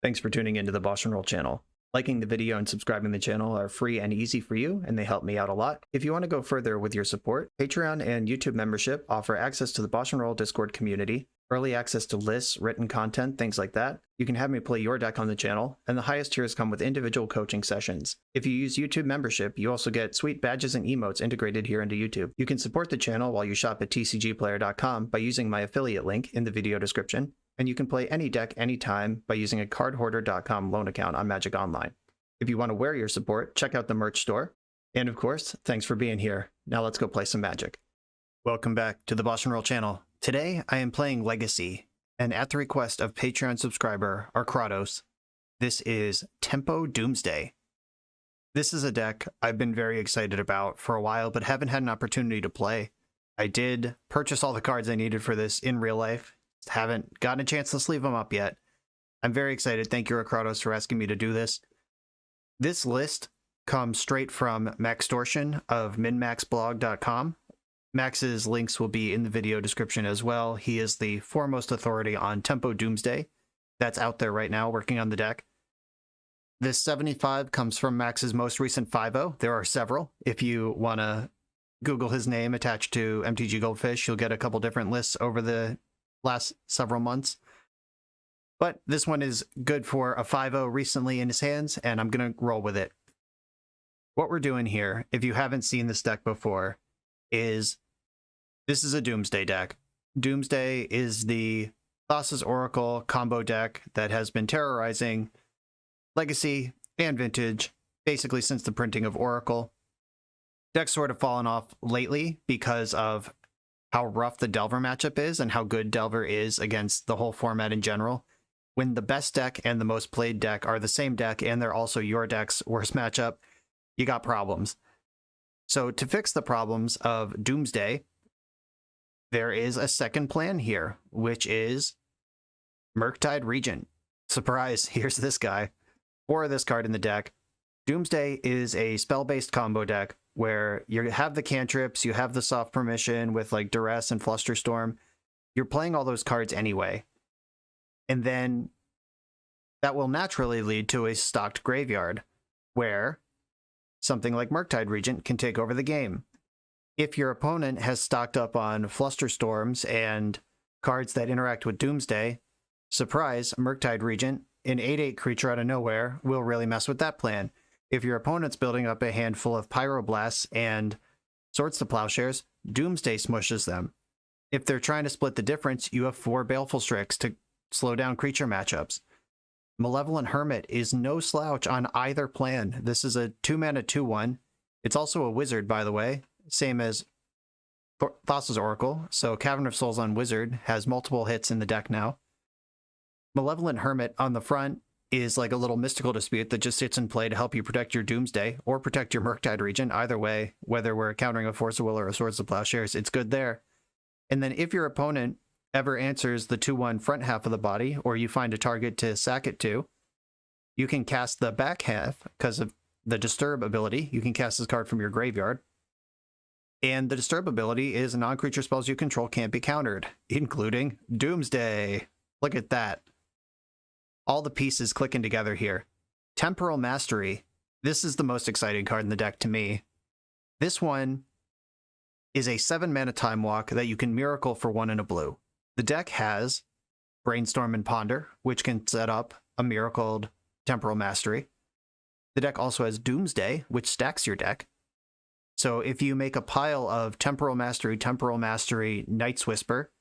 Thanks for tuning into the BoshNRoll channel. Liking the video and subscribing to the channel are free and easy for you, and they help me out a lot. If you want to go further with your support, Patreon and YouTube membership offer access to the BoshNRoll Discord community, early access to lists, written content, things like that. You can have me play your deck on the channel, and the highest tiers come with individual coaching sessions. If you use YouTube membership, you also get sweet badges and emotes integrated here into YouTube. You can support the channel while you shop at tcgplayer.com by using my affiliate link in the video description, and you can play any deck anytime by using a cardhoarder.com loan account on Magic Online. If you want to wear your support, check out the merch store. And of course, thanks for being here. Now let's go play some Magic. Welcome back to the BoshNRoll channel. Today I am playing Legacy, and at the request of Patreon subscriber Arkratos, this is Tempo Doomsday. This is a deck I've been very excited about for a while, but haven't had an opportunity to play. I did purchase all the cards I needed for this in real life. Haven't gotten a chance to sleeve them up yet. I'm very excited. Thank you, Arkratos, for asking me to do this. This list comes straight from Maxtortion of minmaxblog.com. Max's links will be in the video description as well. He is the foremost authority on Tempo Doomsday that's out there right now working on the deck. This 75 comes from Max's most recent 5.0. There are several. If you want to Google his name attached to MTG Goldfish, you'll get a couple different lists over the last several months. But this one is good for a 5.0 recently in his hands, and I'm going to roll with it. What we're doing here, if you haven't seen this deck before, is this is a Doomsday deck. Doomsday is the Thassa's Oracle combo deck that has been terrorizing Legacy and Vintage basically since the printing of Oracle. Deck's sort of fallen off lately because of how rough the Delver matchup is and how good Delver is against the whole format in general. When the best deck and the most played deck are the same deck and they're also your deck's worst matchup, you got problems. So to fix the problems of Doomsday, there is a second plan here, which is Murktide Regent. Surprise, here's this guy. Or this card in the deck. Doomsday is a spell-based combo deck where you have the cantrips, you have the soft permission with like Duress and Flusterstorm. You're playing all those cards anyway. And then that will naturally lead to a stocked graveyard where something like Murktide Regent can take over the game. If your opponent has stocked up on Flusterstorms and cards that interact with Doomsday, surprise, Murktide Regent, an 8/8 creature out of nowhere, will really mess with that plan. If your opponent's building up a handful of Pyroblasts and Swords to Plowshares, Doomsday smushes them. If they're trying to split the difference, you have 4 Baleful Strix to slow down creature matchups. Malevolent Hermit is no slouch on either plan. This is a 2-mana 2/1. It's also a wizard, by the way, same as Thassa's Oracle, so Cavern of Souls on Wizard has multiple hits in the deck now. Malevolent Hermit on the front is like a little mystical dispute that just sits in play to help you protect your Doomsday or protect your Murktide Regent. Either way, whether we're countering a Force of Will or a Swords to Plowshares, it's good there. And then if your opponent ever answers the 2/1 front half of the body, or you find a target to sack it to, you can cast the back half because of the Disturb ability. You can cast this card from your graveyard. And the Disturb ability is non-creature spells you control can't be countered, including Doomsday. Look at that. All the pieces clicking together here. Temporal Mastery. This is the most exciting card in the deck to me. This one is a 7-mana Time Walk that you can miracle for 1 and a blue. The deck has Brainstorm and Ponder, which can set up a miracled Temporal Mastery. The deck also has Doomsday, which stacks your deck. So if you make a pile of Temporal Mastery, Night's Whisper,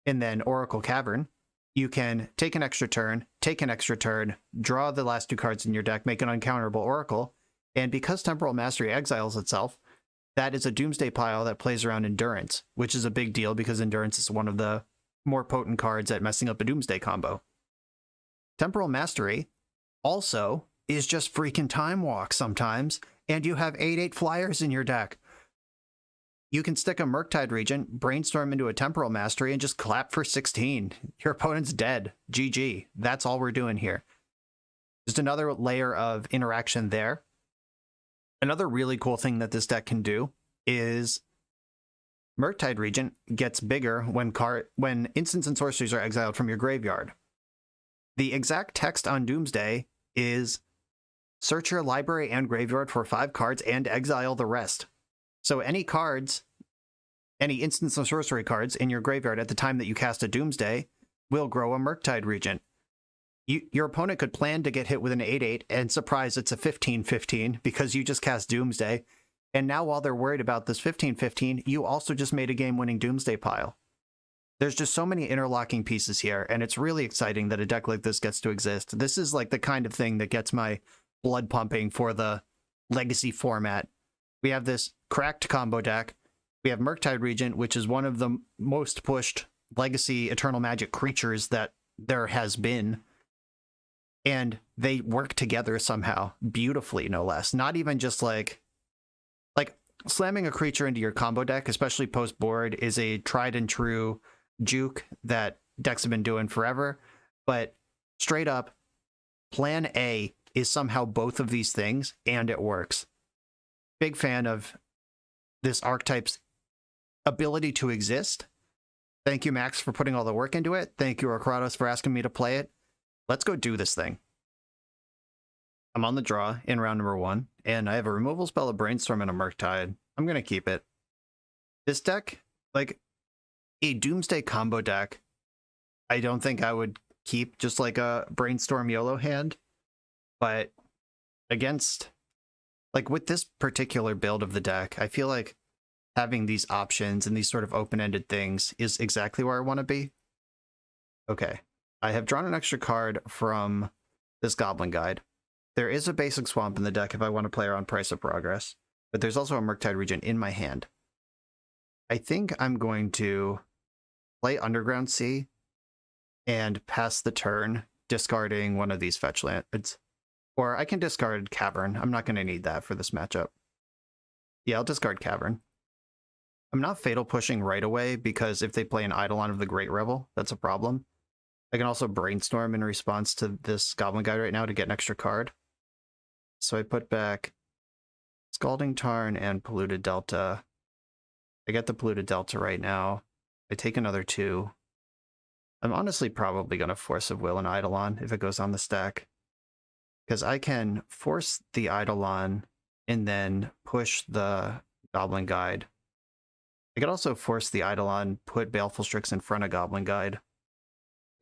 and then Oracle Cavern, you can take an extra turn, draw the last 2 cards in your deck, make an uncounterable Oracle, and because Temporal Mastery exiles itself, that is a Doomsday pile that plays around Endurance, which is a big deal because Endurance is one of the more potent cards at messing up a Doomsday combo. Temporal Mastery also is just freaking Time Walk sometimes, and you have 8/8 flyers in your deck. You can stick a Murktide Regent, Brainstorm into a Temporal Mastery, and just clap for 16. Your opponent's dead. GG. That's all we're doing here. Just another layer of interaction there. Another really cool thing that this deck can do is Murktide Regent gets bigger when instants and sorceries are exiled from your graveyard. the exact text on Doomsday is search your library and graveyard for 5 cards and exile the rest. So any cards, any instance of sorcery cards in your graveyard at the time that you cast a Doomsday will grow a Murktide Regent. Your opponent could plan to get hit with an 8/8 and surprise it's a 15/15 because you just cast Doomsday. And now while they're worried about this 15/15, you also just made a game-winning Doomsday pile. There's just so many interlocking pieces here, and it's really exciting that a deck like this gets to exist. This is like the kind of thing that gets my blood pumping for the Legacy format. We have this cracked combo deck. We have Murktide Regent, which is one of the most pushed Legacy Eternal Magic creatures that there has been. And they work together somehow, beautifully, no less. Not even just like slamming a creature into your combo deck, especially post-board, is a tried and true juke that decks have been doing forever. But straight up, plan A is somehow both of these things, and it works. Big fan of this archetype's ability to exist. Thank you, Max, for putting all the work into it. Thank you, Orkratos, for asking me to play it. Let's go do this thing. I'm on the draw in round number 1, and I have a removal spell, a Brainstorm, and a Murktide. I'm going to keep it. This deck, like a Doomsday combo deck, I don't think I would keep just like a Brainstorm YOLO hand, but against, like with this particular build of the deck, I feel like having these options and these sort of open-ended things is exactly where I want to be. Okay, I have drawn an extra card from this Goblin Guide. There is a basic swamp in the deck if I want to play around Price of Progress, but there's also a Murktide Regent in my hand. I think I'm going to play Underground Sea and pass the turn, discarding one of these fetch lands. Or I can discard Cavern. I'm not going to need that for this matchup. Yeah, I'll discard Cavern. I'm not Fatal Pushing right away, because if they play an Eidolon of the Great Revel, that's a problem. I can also Brainstorm in response to this Goblin Guide right now to get an extra card. So I put back Scalding Tarn and Polluted Delta. I get the Polluted Delta right now. I take another 2. I'm honestly probably going to Force of Will and Eidolon if it goes on the stack, because I can force the Eidolon and then push the Goblin Guide. I could also force the Eidolon, put Baleful Strix in front of Goblin Guide.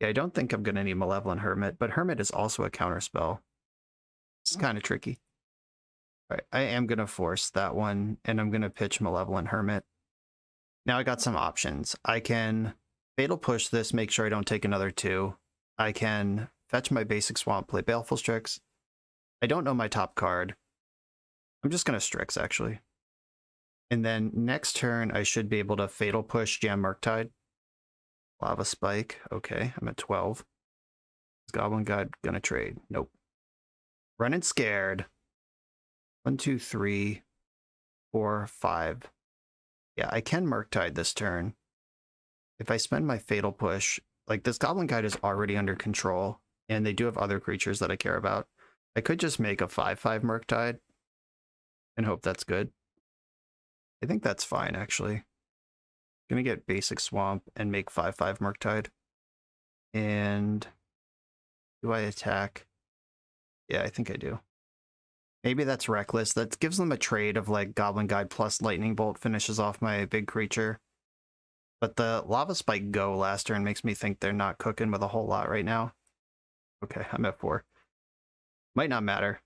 Yeah, I don't think I'm going to need Malevolent Hermit, but Hermit is also a counterspell. It's kind of tricky. All right, I am going to force that one, and I'm going to pitch Malevolent Hermit. Now I got some options. I can Fatal Push this, make sure I don't take another 2. I can fetch my basic swamp, play Baleful Strix. I don't know my top card. I'm just going to Strix, actually. And then next turn, I should be able to Fatal Push, Jam Murktide. Lava Spike. Okay, I'm at 12. Is Goblin Guide gonna trade? Nope. Running scared. 1, 2, 3, 4, 5. Yeah, I can Murktide this turn. If I spend my Fatal Push, like this Goblin Guide is already under control, and they do have other creatures that I care about. I could just make a 5/5 Murktide and hope that's good. I think that's fine, actually. Gonna get basic swamp and make 5/5 Murktide. And do I attack? Yeah, I think I do. Maybe that's reckless. That gives them a trade of like Goblin Guide plus Lightning Bolt finishes off my big creature. But the Lava Spike go last turn makes me think they're not cooking with a whole lot right now. Okay, I'm at 4. Might not matter.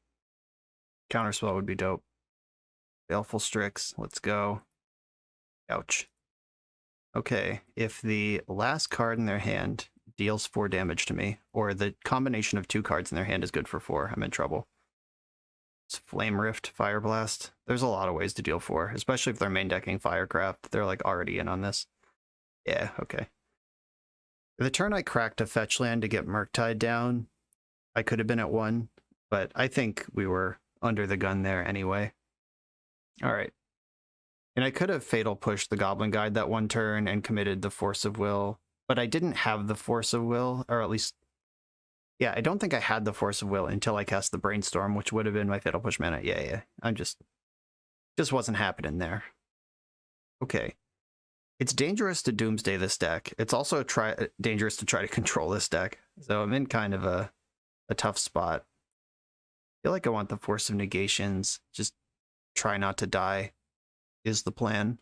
Counterspell would be dope. Baleful Strix, let's go. Ouch. Okay, if the last card in their hand deals 4 damage to me, or the combination of 2 cards in their hand is good for 4, I'm in trouble. It's Flame Rift, Fire Blast. There's a lot of ways to deal 4, especially if they're main decking Firecraft. They're like already in on this. Yeah, okay. The turn I cracked a fetch land to get Murktide down, I could have been at 1, but I think we were under the gun there anyway. All right. And I could have Fatal Pushed the Goblin Guide that one turn and committed the Force of Will, but I didn't have the Force of Will, or at least, yeah, I don't think I had the Force of Will until I cast the Brainstorm, which would have been my Fatal Push mana. Yeah, I'm just wasn't happening there. Okay. It's dangerous to Doomsday this deck. It's also dangerous to try to control this deck. So I'm in kind of a tough spot. I feel like I want the Force of Negations. Just try not to die is the plan.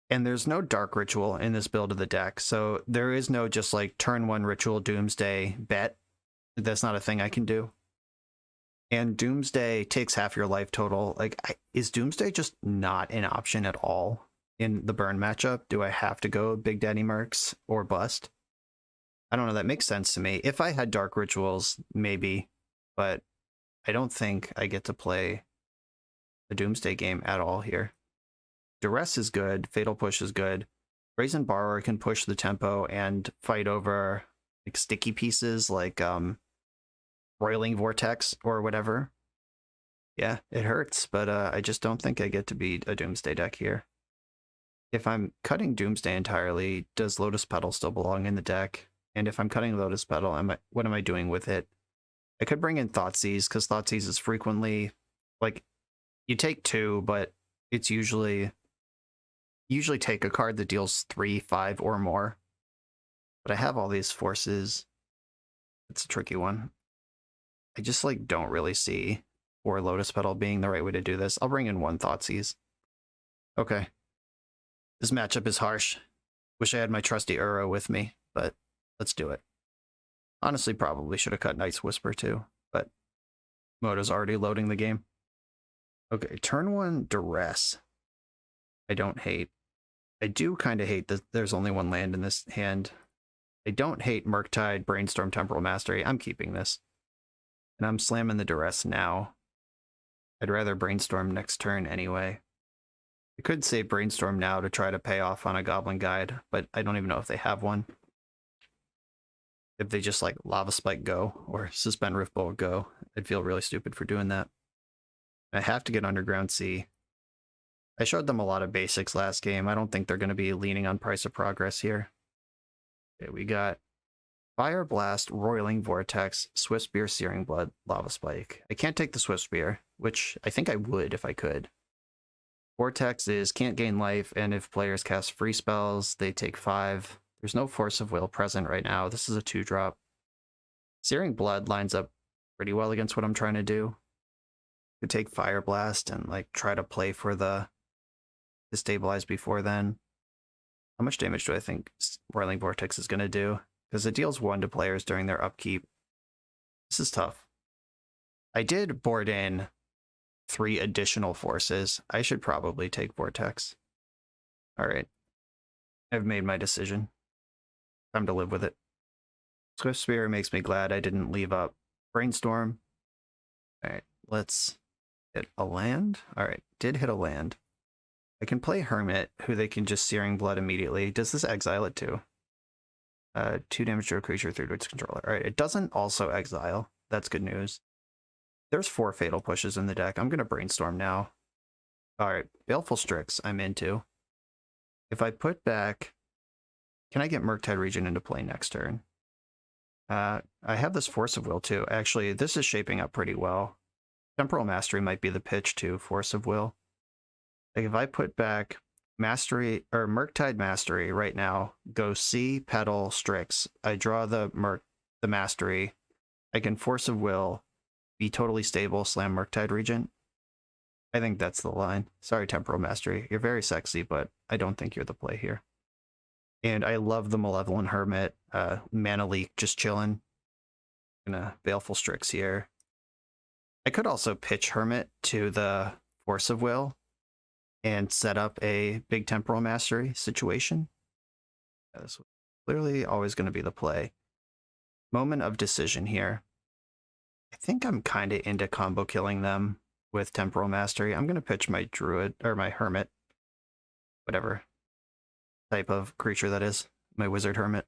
And there's no Dark Ritual in this build of the deck, so there is no just like turn 1 Ritual Doomsday bet. That's not a thing I can do. And Doomsday takes half your life total. Like, is Doomsday just not an option at all in the burn matchup? Do I have to go Big Daddy Mercs or bust? I don't know. That makes sense to me. If I had Dark Rituals, maybe, but I don't think I get to play the Doomsday game at all here. Duress is good. Fatal Push is good. Brazen Borrower can push the tempo and fight over like sticky pieces like Roiling Vortex or whatever. Yeah, it hurts, but I just don't think I get to beat a Doomsday deck here. If I'm cutting Doomsday entirely, does Lotus Petal still belong in the deck? And if I'm cutting Lotus Petal, what am I doing with it? I could bring in Thoughtseize, because Thoughtseize is frequently, like, you take 2, but it's usually take a card that deals 3, 5, or more. But I have all these forces. It's a tricky one. I just like don't really see or Lotus Petal being the right way to do this. I'll bring in 1 Thoughtseize. Okay. This matchup is harsh. Wish I had my trusty Uro with me, but let's do it. Honestly, probably should have cut Night's Whisper too, but Moto's already loading the game. Okay, turn 1 Duress. I don't hate. I do kind of hate that there's only 1 land in this hand. I don't hate Murktide, Brainstorm, Temporal Mastery. I'm keeping this. And I'm slamming the Duress now. I'd rather Brainstorm next turn anyway. I could save Brainstorm now to try to pay off on a Goblin Guide, but I don't even know if they have one. If they just like Lava Spike go or Suspend Riftbolt go, I'd feel really stupid for doing that. I have to get Underground Sea. I showed them a lot of basics last game. I don't think they're going to be leaning on Price of Progress here. Okay, we got Fire Blast, Roiling Vortex, Swift Spear, Searing Blood, Lava Spike. I can't take the Swift Spear, which I think I would if I could. Vortex is can't gain life, and if players cast free spells, they take 5. There's no Force of Will present right now. This is a 2-drop. Searing Blood lines up pretty well against what I'm trying to do. Could take Fire Blast and like try to play for the Destabilize before then. How much damage do I think Roiling Vortex is going to do? Because it deals 1 to players during their upkeep. This is tough. I did board in 3 additional forces. I should probably take Vortex. Alright. I've made my decision. Time to live with it. Swift Spear makes me glad I didn't leave up Brainstorm. Alright, let's hit a land. Alright, did hit a land. I can play Hermit, who they can just Searing Blood immediately. Does this exile it too? 2 damage to a creature through to its controller. Alright, it doesn't also exile. That's good news. There's 4 Fatal Pushes in the deck. I'm going to Brainstorm now. Alright, Baleful Strix I'm into. If I put back... Can I get Murktide Regent into play next turn? I have this Force of Will too. Actually, this is shaping up pretty well. Temporal Mastery might be the pitch to Force of Will. Like if I put back Mastery or Murktide Mastery right now, go Sea, Petal, Strix. I draw the Mastery. I can Force of Will, be totally stable, slam Murktide Regent. I think that's the line. Sorry, Temporal Mastery. You're very sexy, but I don't think you're the play here. And I love the Malevolent Hermit. Mana Leak, just chilling. Gonna Baleful Strix here. I could also pitch Hermit to the Force of Will and set up a big Temporal Mastery situation. Yeah, this was clearly always going to be the play. Moment of decision here. I think I'm kind of into combo killing them with Temporal Mastery. I'm going to pitch my Druid, or my Hermit. Whatever type of creature that is. My Wizard Hermit.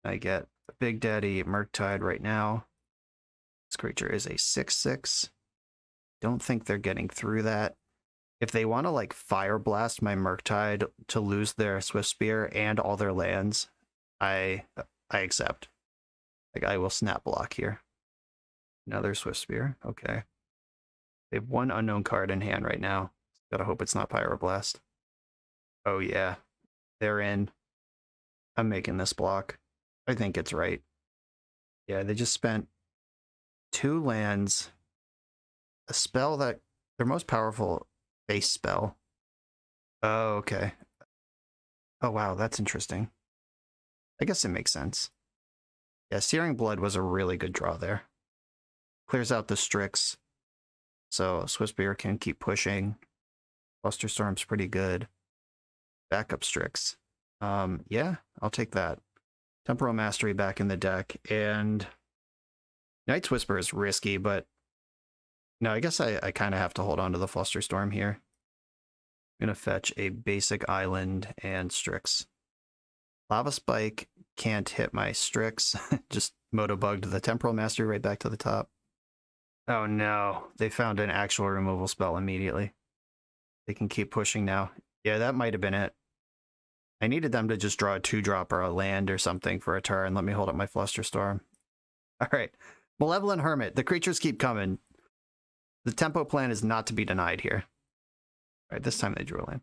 I get a Big Daddy Murktide right now. This creature is a 6/6. Don't think they're getting through that. If they want to like Fire Blast my Murktide to lose their Swift Spear and all their lands, I accept. Like I will snap block here. Another Swift Spear. Okay. They have 1 unknown card in hand right now. Gotta hope it's not Pyroblast. Oh yeah. They're in. I'm making this block. I think it's right. Yeah, they just spent 2 lands, a spell that their most powerful base spell. Oh, okay. Oh, wow, that's interesting. I guess it makes sense. Yeah, Searing Blood was a really good draw there. Clears out the Strix, so Swiftspear can keep pushing. Flusterstorm's pretty good. Backup Strix. Yeah, I'll take that. Temporal Mastery back in the deck, and Night's Whisper is risky, but no, I guess I kind of have to hold on to the Flusterstorm here. I'm going to fetch a basic island and Strix. Lava Spike can't hit my Strix. Just Moto-bugged the Temporal Mastery right back to the top. Oh no, they found an actual removal spell immediately. They can keep pushing now. Yeah, that might have been it. I needed them to just draw a 2-drop or a land or something for a turn. Let me hold up my Flusterstorm. All right. Malevolent Hermit. The creatures keep coming. The tempo plan is not to be denied here. All right, this time they drew a land.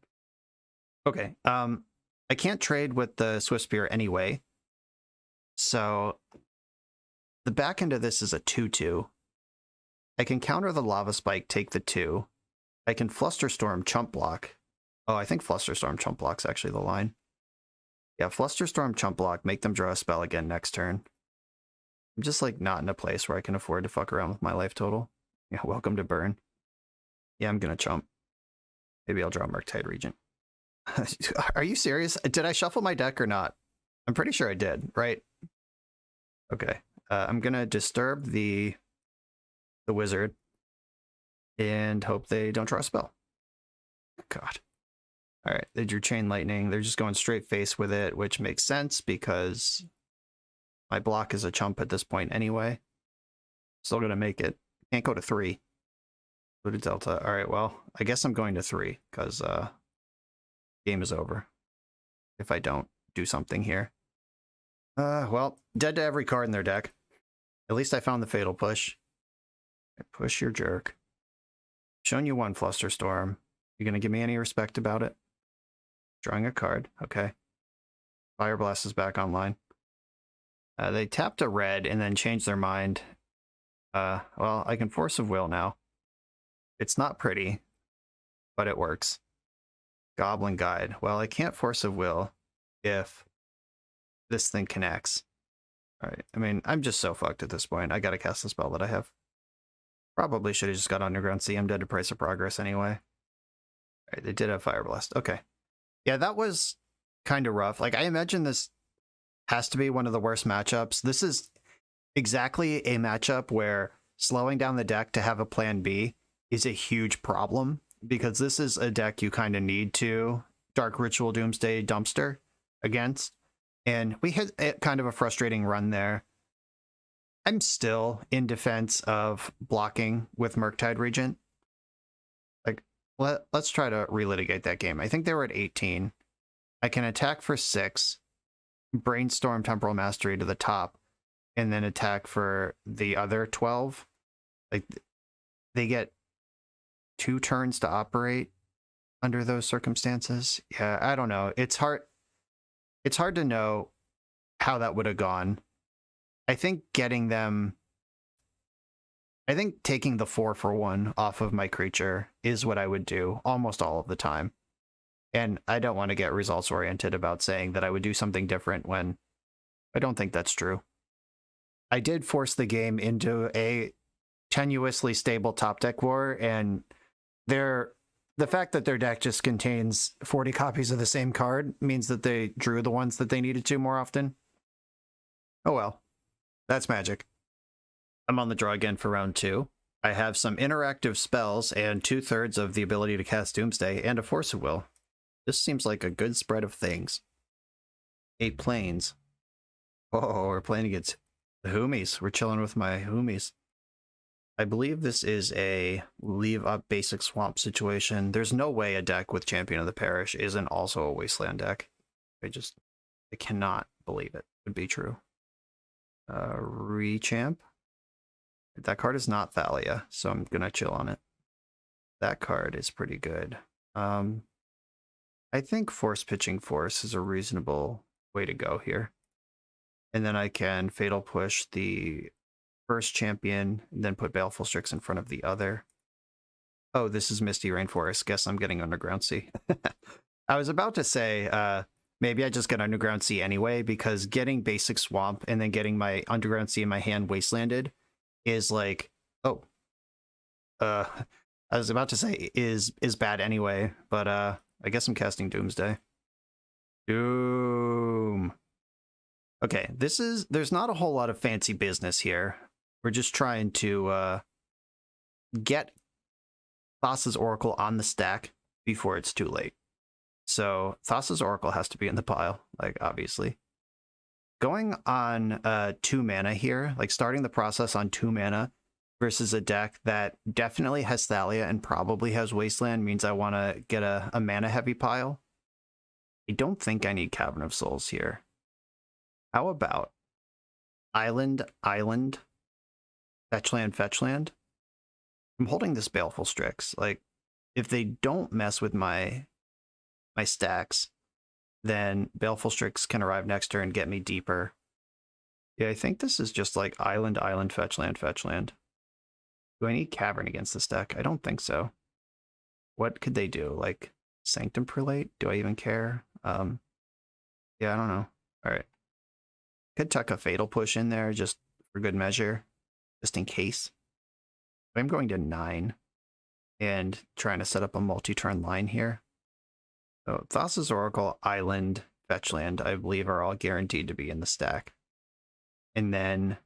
Okay. I can't trade with the Swiftspear anyway. So the back end of this is a 2/2. I can counter the Lava Spike, take the 2. I can Flusterstorm Chump Block. Oh, I think Flusterstorm Chump Block's actually the line. Yeah, Flusterstorm Chump Block, make them draw a spell again next turn. I'm just like not in a place where I can afford to fuck around with my life total. Yeah, welcome to burn. Yeah, I'm gonna chump. Maybe I'll draw Murktide Regent. Are you serious? Did I shuffle my deck or not? I'm pretty sure I did, right? Okay. I'm gonna disturb the wizard and hope they don't draw a spell. God. All right, they drew Chain Lightning. They're just going straight face with it, which makes sense because my block is a chump at this point anyway. Still gonna make it. Can't go to 3. Go to Delta. All right, well, I guess I'm going to 3 because game is over if I don't do something here. Well, dead to every card in their deck. At least I found the Fatal Push. Push your jerk. Shown you 1 Flusterstorm. You gonna give me any respect about it? Drawing a card. Okay. Fire Blast is back online. They tapped a red and then changed their mind. Well, I can Force of Will now. It's not pretty, but it works. Goblin Guide. Well, I can't Force of Will if this thing connects. All right. I mean, I'm just so fucked at this point. I gotta cast the spell that I have. Probably should have just got Underground Sea. I'm dead to Price of Progress anyway. All right, they did have Fire Blast. Okay. Yeah, that was kind of rough. Like, I imagine this has to be one of the worst matchups. This is exactly a matchup where slowing down the deck to have a plan B is a huge problem, because this is a deck you kind of need to Dark Ritual Doomsday dumpster against. And we had kind of a frustrating run there. I'm still in defense of blocking with Murktide Regent. Like, let's try to relitigate that game. I think they were at 18. I can attack for 6, brainstorm Temporal Mastery to the top, and then attack for the other 12. Like, they get 2 turns to operate under those circumstances. Yeah, I don't know. It's hard to know how that would have gone. I think taking the 4-for-1 off of my creature is what I would do almost all of the time. And I don't want to get results oriented about saying that I would do something different when I don't think that's true. I did force the game into a tenuously stable top deck war, and the fact that their deck just contains 40 copies of the same card means that they drew the ones that they needed to more often. Oh well, that's Magic. I'm on the draw again for round 2. I have some interactive spells and 2/3 of the ability to cast Doomsday and a Force of Will. This seems like a good spread of things. 8 planes. Oh, we're playing against the Hoomies. We're chilling with my Hoomies. I believe this is a leave up basic swamp situation. There's no way a deck with Champion of the Parish isn't also a Wasteland deck. I cannot believe it would be true. Rechamp. That card is not Thalia, so I'm gonna chill on it. That card is pretty good. I think Force Pitching Force is a reasonable way to go here. And then I can Fatal Push the first champion, and then put Baleful Strix in front of the other. Oh, this is Misty Rainforest. Guess I'm getting Underground Sea. I was about to say, maybe I just get Underground Sea anyway, because getting basic Swamp and then getting my Underground Sea in my hand Wastelanded is like, oh. I was about to say is bad anyway, but I guess I'm casting Doomsday. Doom. Okay, there's not a whole lot of fancy business here. We're just trying to get Thassa's Oracle on the stack before it's too late. So Thassa's Oracle has to be in the pile, like, obviously. Going on 2 mana here, like starting the process on 2 mana versus a deck that definitely has Thalia and probably has Wasteland means I want to get a mana heavy pile. I don't think I need Cavern of Souls here. How about Island, Fetchland? I'm holding this Baleful Strix. Like, if they don't mess with my stacks, then Baleful Strix can arrive next turn and get me deeper. Yeah, I think this is just like Island, Fetchland. Do I need Cavern against this deck? I don't think so. What could they do? Like, Sanctum Prelate? Do I even care? Yeah, I don't know. All right. Could tuck a Fatal Push in there just for good measure, just in case. I'm going to 9 and trying to set up a multi-turn line here. So Thassa's Oracle, Island, Fetchland, I believe are all guaranteed to be in the stack. And then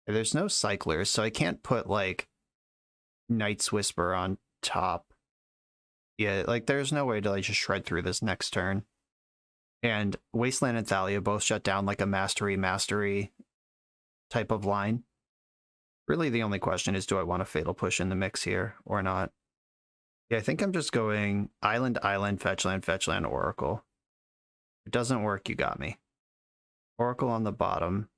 there's no cyclers, so I can't put like Night's Whisper on top. Yeah, like there's no way to like just shred through this next turn. And Wasteland and Thalia both shut down like a mastery type of line. Really the only question is, do I want a Fatal Push in the mix here or not? Yeah, I think I'm just going Island, Fetchland, Oracle. If it doesn't work, you got me. Oracle on the bottom.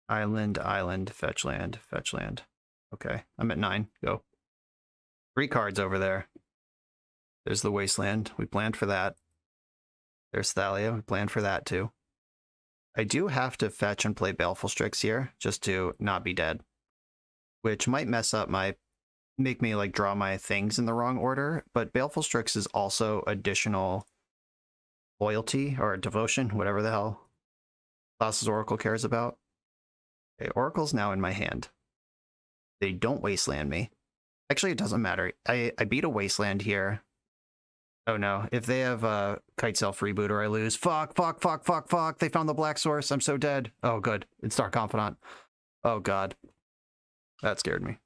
Island, Fetchland. Okay, I'm at 9. Go. 3 cards over there. There's the Wasteland. We planned for that. There's Thalia. We planned for that too. I do have to fetch and play Baleful Strix here just to not be dead, which might mess up make me like draw my things in the wrong order, but Baleful Strix is also additional loyalty or devotion, whatever the hell Thassa's Oracle cares about. Okay, Oracle's now in my hand. They don't Wasteland me. Actually, it doesn't matter. I beat a Wasteland here. Oh no, if they have Kitesail Freebooter, I lose. Fuck. They found the black source. I'm so dead. Oh, good. It's Dark Confidant. Oh, God. That scared me.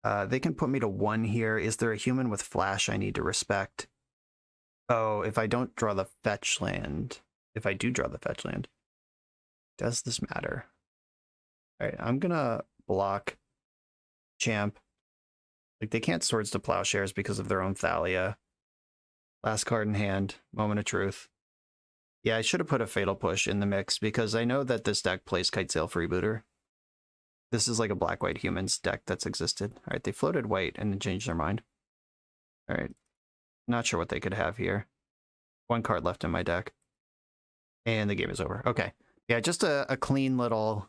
They can put me to 1 here. Is there a human with flash I need to respect? Oh, if I don't draw the fetch land. If I do draw the fetch land. Does this matter? Alright, I'm gonna block Champ. Like, they can't Swords to Plowshares because of their own Thalia. Last card in hand. Moment of truth. Yeah, I should have put a Fatal Push in the mix because I know that this deck plays Kitesail Freebooter. This is like a black-white humans deck that's existed. Alright, they floated white and then changed their mind. Alright. Not sure what they could have here. 1 card left in my deck. And the game is over. Okay. Yeah, just a clean little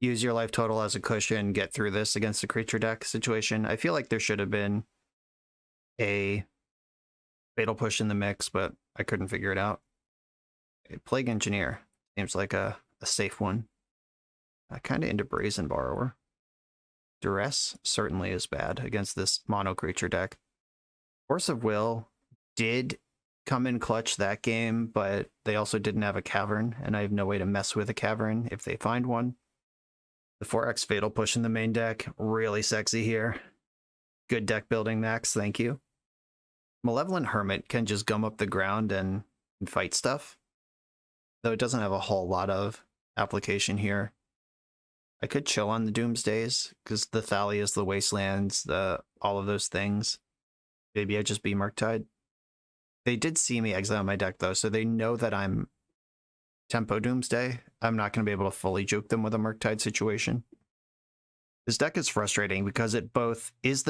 use your life total as a cushion, get through this against the creature deck situation. I feel like there should have been a Fatal Push in the mix, but I couldn't figure it out. A Plague Engineer seems like a safe one. Kind of into Brazen Borrower. Duress certainly is bad against this mono creature deck. Force of Will did come in clutch that game, but they also didn't have a Cavern, and I have no way to mess with a Cavern if they find one. The 4x Fatal Push in the main deck, really sexy here. Good deck building, Max, thank you. Malevolent Hermit can just gum up the ground and fight stuff, though it doesn't have a whole lot of application here. I could chill on the Doomsdays, because the Thalias, the Wastelands, all of those things. Maybe I just be Murktide. They did see me exile my deck, though, so they know that I'm Tempo Doomsday. I'm not going to be able to fully juke them with a Murktide situation. This deck is frustrating because it both is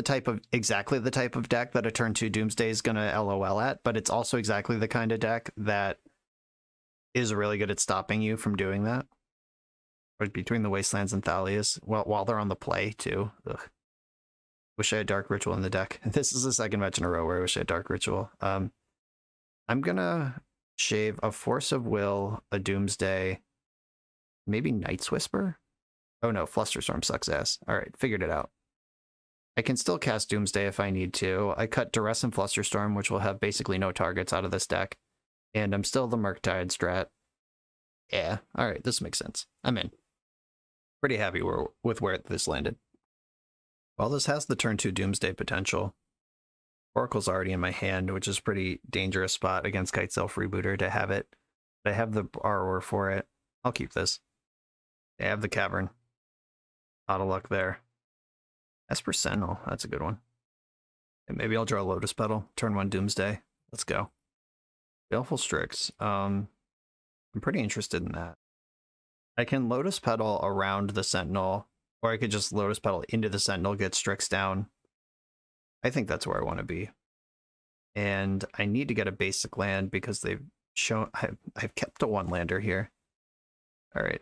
exactly the type of deck that a turn 2 Doomsday is going to LOL at, but it's also exactly the kind of deck that is really good at stopping you from doing that. But between the Wastelands and Thalia's, well, while they're on the play too. Ugh. Wish I had Dark Ritual in the deck. This is the second match in a row where I wish I had Dark Ritual. I'm gonna shave a Force of Will, a Doomsday, maybe Night's Whisper? Oh no, Flusterstorm sucks ass. Alright, figured it out. I can still cast Doomsday if I need to. I cut Duress and Flusterstorm, which will have basically no targets out of this deck. And I'm still the Murktide strat. Yeah, alright, this makes sense. I'm in. Pretty happy with where this landed. Well, this has the turn 2 Doomsday potential. Oracle's already in my hand, which is a pretty dangerous spot against Kite's Elf Rebooter to have it. But I have the Borrower for it. I'll keep this. I have the Cavern. Out of luck there. Esper Sentinel, that's a good one. And maybe I'll draw Lotus Petal. Turn 1 Doomsday. Let's go. Baleful Strix. I'm pretty interested in that. I can Lotus Petal around the Sentinel, or I could just Lotus Petal into the Sentinel, get Strix down. I think that's where I want to be. And I need to get a basic land because they've shown... I've kept a 1-lander here. Alright.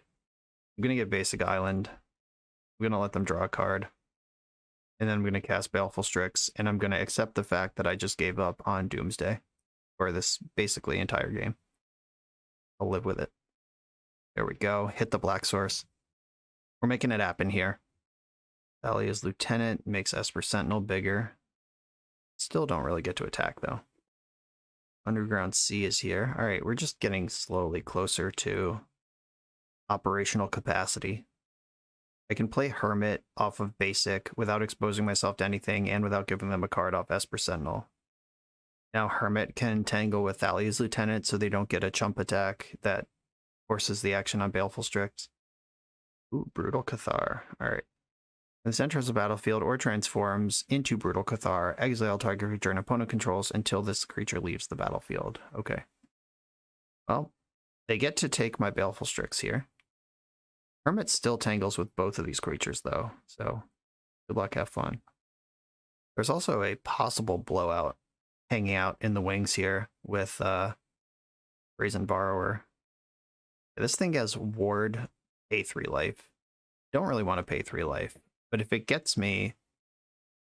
I'm going to get Basic Island. I'm going to let them draw a card. And then I'm going to cast Baleful Strix, and I'm going to accept the fact that I just gave up on Doomsday for this basically entire game. I'll live with it. There we go. Hit the black source. We're making it happen here. Thalia's Lieutenant makes Esper Sentinel bigger. Still don't really get to attack, though. Underground Sea is here. All right, we're just getting slowly closer to operational capacity. I can play Hermit off of Basic without exposing myself to anything and without giving them a card off Esper Sentinel. Now Hermit can tangle with Thalia's Lieutenant so they don't get a chump attack that forces the action on Baleful Strix. Ooh, Brutal Cathar. Alright. This enters the battlefield or transforms into Brutal Cathar. Exile target creature an opponent controls until this creature leaves the battlefield. Okay. Well, they get to take my Baleful Strix here. Hermit still tangles with both of these creatures, though, so good luck, have fun. There's also a possible blowout hanging out in the wings here with Brazen Borrower. This thing has Ward, pay 3 life. Don't really want to pay 3 life, but if it gets me...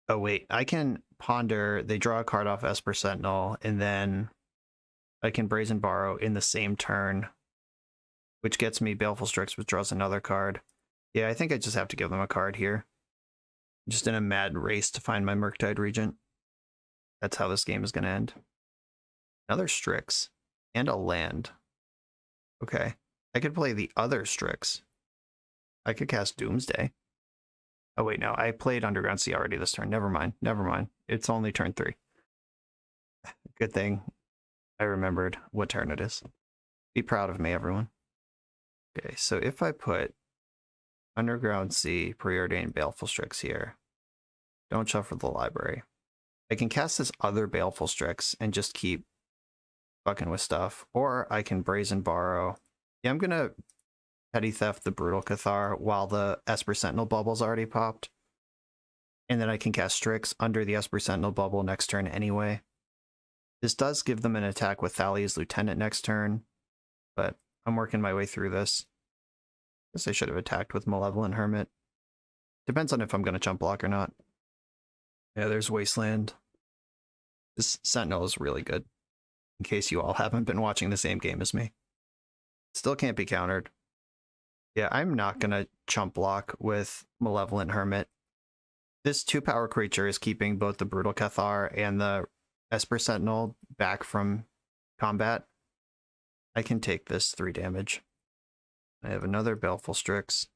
Oh wait, I can Ponder, they draw a card off Esper Sentinel, and then I can Brazen Borrow in the same turn, which gets me Baleful Strix, which draws another card. Yeah, I think I just have to give them a card here. Just in a mad race to find my Murktide Regent. That's how this game is going to end. Another Strix. And a land. Okay. I could play the other Strix. I could cast Doomsday. Oh wait, no. I played Underground Sea already this turn. Never mind. Never mind. It's only turn 3. Good thing I remembered what turn it is. Be proud of me, everyone. Okay, so if I put Underground Sea, Preordained Baleful Strix here, don't shuffle the library. I can cast this other Baleful Strix and just keep fucking with stuff, or I can Brazen Borrow. Yeah, I'm gonna Petty Theft the Brutal Cathar while the Esper Sentinel bubble's already popped. And then I can cast Strix under the Esper Sentinel bubble next turn anyway. This does give them an attack with Thalia's Lieutenant next turn, but I'm working my way through this. Guess I should have attacked with Malevolent Hermit. Depends on if I'm going to jump block or not. Yeah, there's Wasteland. This Sentinel is really good, in case you all haven't been watching the same game as me. Still can't be countered. Yeah, I'm not going to chump block with Malevolent Hermit. This 2-power creature is keeping both the Brutal Cathar and the Esper Sentinel back from combat. I can take this 3 damage. I have another Baleful Strix.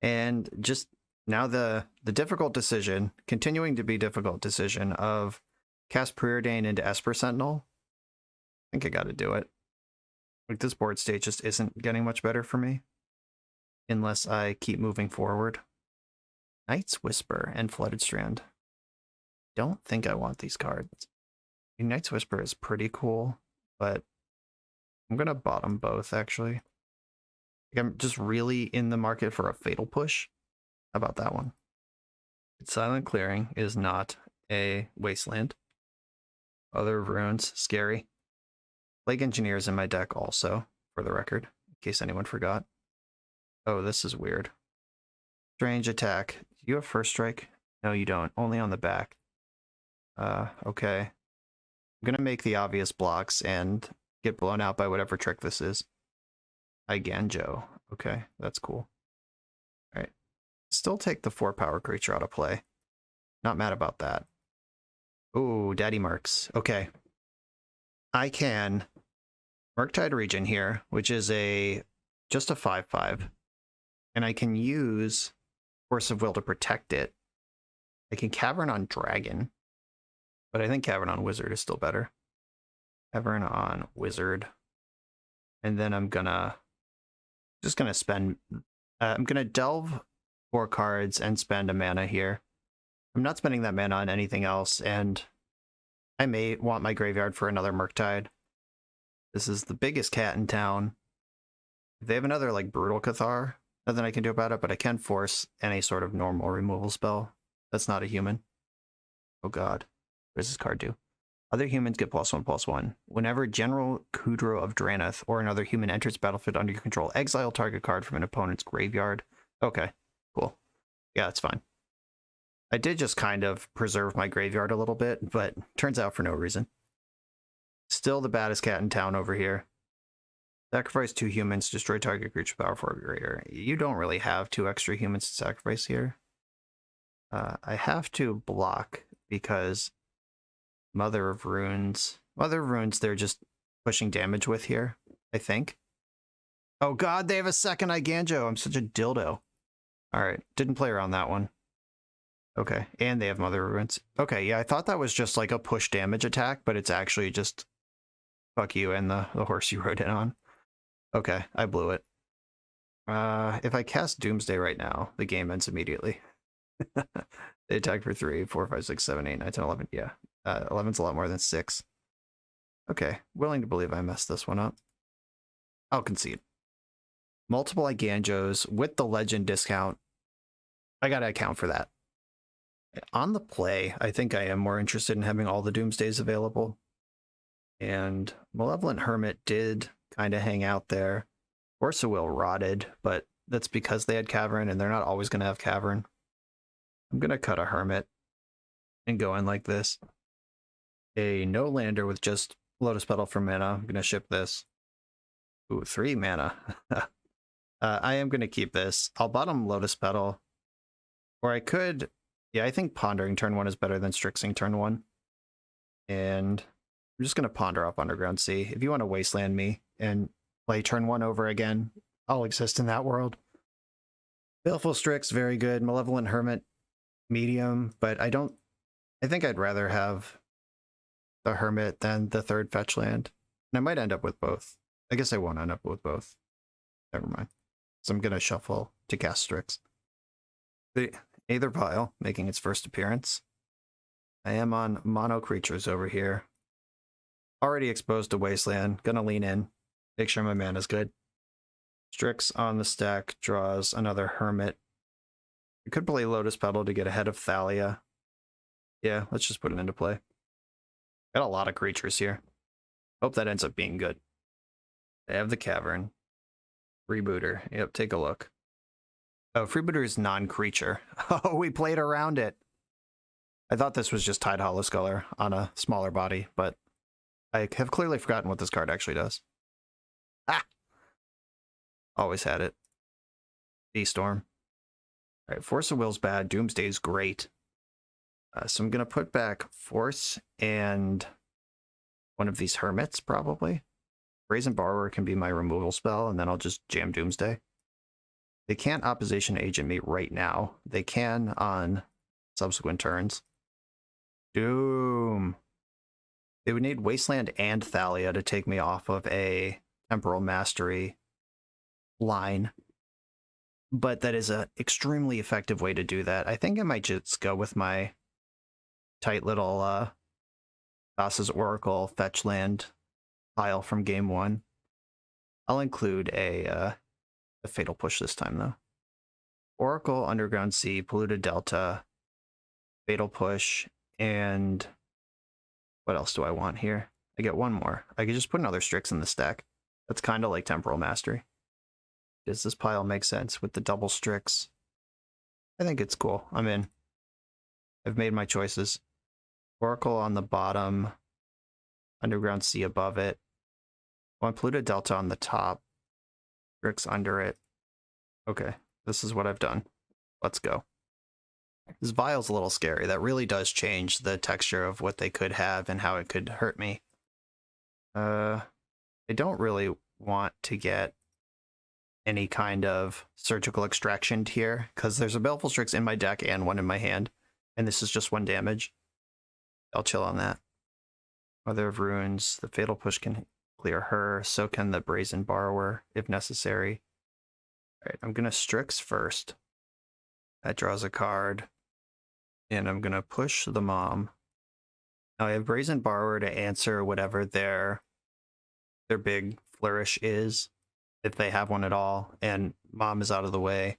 And just now the difficult decision, continuing to be difficult decision of cast Preordain into Esper Sentinel. I think I got to do it. Like, this board state just isn't getting much better for me. Unless I keep moving forward. Night's Whisper and Flooded Strand. Don't think I want these cards. Night's Whisper is pretty cool, but I'm going to bottom both, actually. I'm just really in the market for a Fatal Push. How about that one? Silent Clearing is not a Wasteland. Other Runes, scary. Plague Engineer is in my deck also. for the record, in case anyone forgot. Oh, this is weird. Strange attack. Do you have first strike? No, you don't. Only on the back. Okay. I'm gonna make the obvious blocks and get blown out by whatever trick this is. Iganjo. Okay, that's cool. Alright. Still take the 4 power creature out of play. Not mad about that. Ooh, Daddy Mercs. Okay. I can Murktide Regent here, which is just a 5/5. And I can use Force of Will to protect it. I can Cavern on Dragon. But I think Cavern on Wizard is still better. Cavern on Wizard. And then I'm just gonna spend I'm gonna delve 4 cards and spend a mana here. I'm not spending that mana on anything else, and I may want my graveyard for another Murktide. This is the biggest cat in town. If they have another like Brutal Cathar, nothing I can do about it, but I can force any sort of normal removal spell. That's not a human. Oh god. What does this card do? Other humans get +1/+1. Whenever General Kudro of Dranath or another human enters the battlefield under your control, exile target card from an opponent's graveyard. Okay, cool. Yeah, that's fine. I did just kind of preserve my graveyard a little bit, but turns out for no reason. Still the baddest cat in town over here. Sacrifice 2 humans, destroy target creature power 4 or greater. You don't really have 2 extra humans to sacrifice here. I have to block because Mother of Runes, they're just pushing damage with here, I think. Oh god, they have a second Iganjo. I'm such a dildo. Alright, didn't play around that one. Okay, and they have Mother of Runes. Okay, yeah, I thought that was just like a push damage attack, but it's actually just fuck you and the horse you rode in on. Okay, I blew it. If I cast Doomsday right now, the game ends immediately. They attack for 3, 4, 5, 6, 7, 8, 9, 10, 11. Yeah, 11's a lot more than 6. Okay, willing to believe I messed this one up. I'll concede. Multiple Iganjos with the legend discount. I gotta account for that. On the play, I think I am more interested in having all the Doomsdays available. And Malevolent Hermit did kind of hang out there. Force of Will rotted, but that's because they had Cavern, and they're not always going to have Cavern. I'm going to cut a Hermit and go in like this. A no-lander with just Lotus Petal for mana. I'm going to ship this. Ooh, 3 mana. I am going to keep this. I'll bottom Lotus Petal. Or I could... Yeah, I think Pondering turn 1 is better than Strixing turn 1. And I'm just going to Ponder up Underground Sea. If you want to Wasteland me and play turn 1 over again, I'll exist in that world. Baleful Strix, very good. Malevolent Hermit, medium. But I think I'd rather have the Hermit than the 3rd fetch land. And I might end up with both. I guess I won't end up with both. Never mind. So I'm going to shuffle to cast Strix. The Aether Pile, making its first appearance. I am on mono creatures over here. Already exposed to Wasteland. Gonna lean in. Make sure my mana's good. Strix on the stack draws another Hermit. You could play Lotus Petal to get ahead of Thalia. Yeah, let's just put it into play. Got a lot of creatures here. Hope that ends up being good. They have the Cavern. Freebooter. Yep, take a look. Oh, Freebooter is non-creature. Oh, we played around it. I thought this was just Tide Hollow Sculler on a smaller body, but I have clearly forgotten what this card actually does. Ah! Always had it. D-Storm. Alright, Force of Will's bad. Doomsday's great. So I'm going to put back Force and one of these Hermits, probably. Brazen Borrower can be my removal spell, and then I'll just jam Doomsday. They can't Opposition Agent me right now. They can on subsequent turns. Doom. They would need Wasteland and Thalia to take me off of a Temporal Mastery line. But that is an extremely effective way to do that. I think I might just go with my tight little Thassa's Oracle fetch land pile from game 1. I'll include a Fatal Push this time, though. Oracle, Underground Sea, Polluted Delta, Fatal Push, and what else do I want here? I get one more. I could just put another Strix in the stack. That's kind of like Temporal Mastery. Does this pile make sense with the double Strix? I think it's cool. I'm in. I've made my choices. Oracle on the bottom. Underground Sea above it. I want Pluto Delta on the top. Strix under it. Okay, this is what I've done. Let's go. This vial's a little scary. That really does change the texture of what they could have and how it could hurt me. I don't really want to get any kind of surgical extraction here, because there's a Baleful Strix in my deck and one in my hand, and this is just 1 damage. I'll chill on that. Mother of Runes, the Fatal Push can clear her, so can the Brazen Borrower, if necessary. Alright, I'm gonna Strix first. That draws a card. And I'm gonna push the Mom. Now I have Brazen Borrower to answer whatever their big flourish is, if they have one at all, and Mom is out of the way.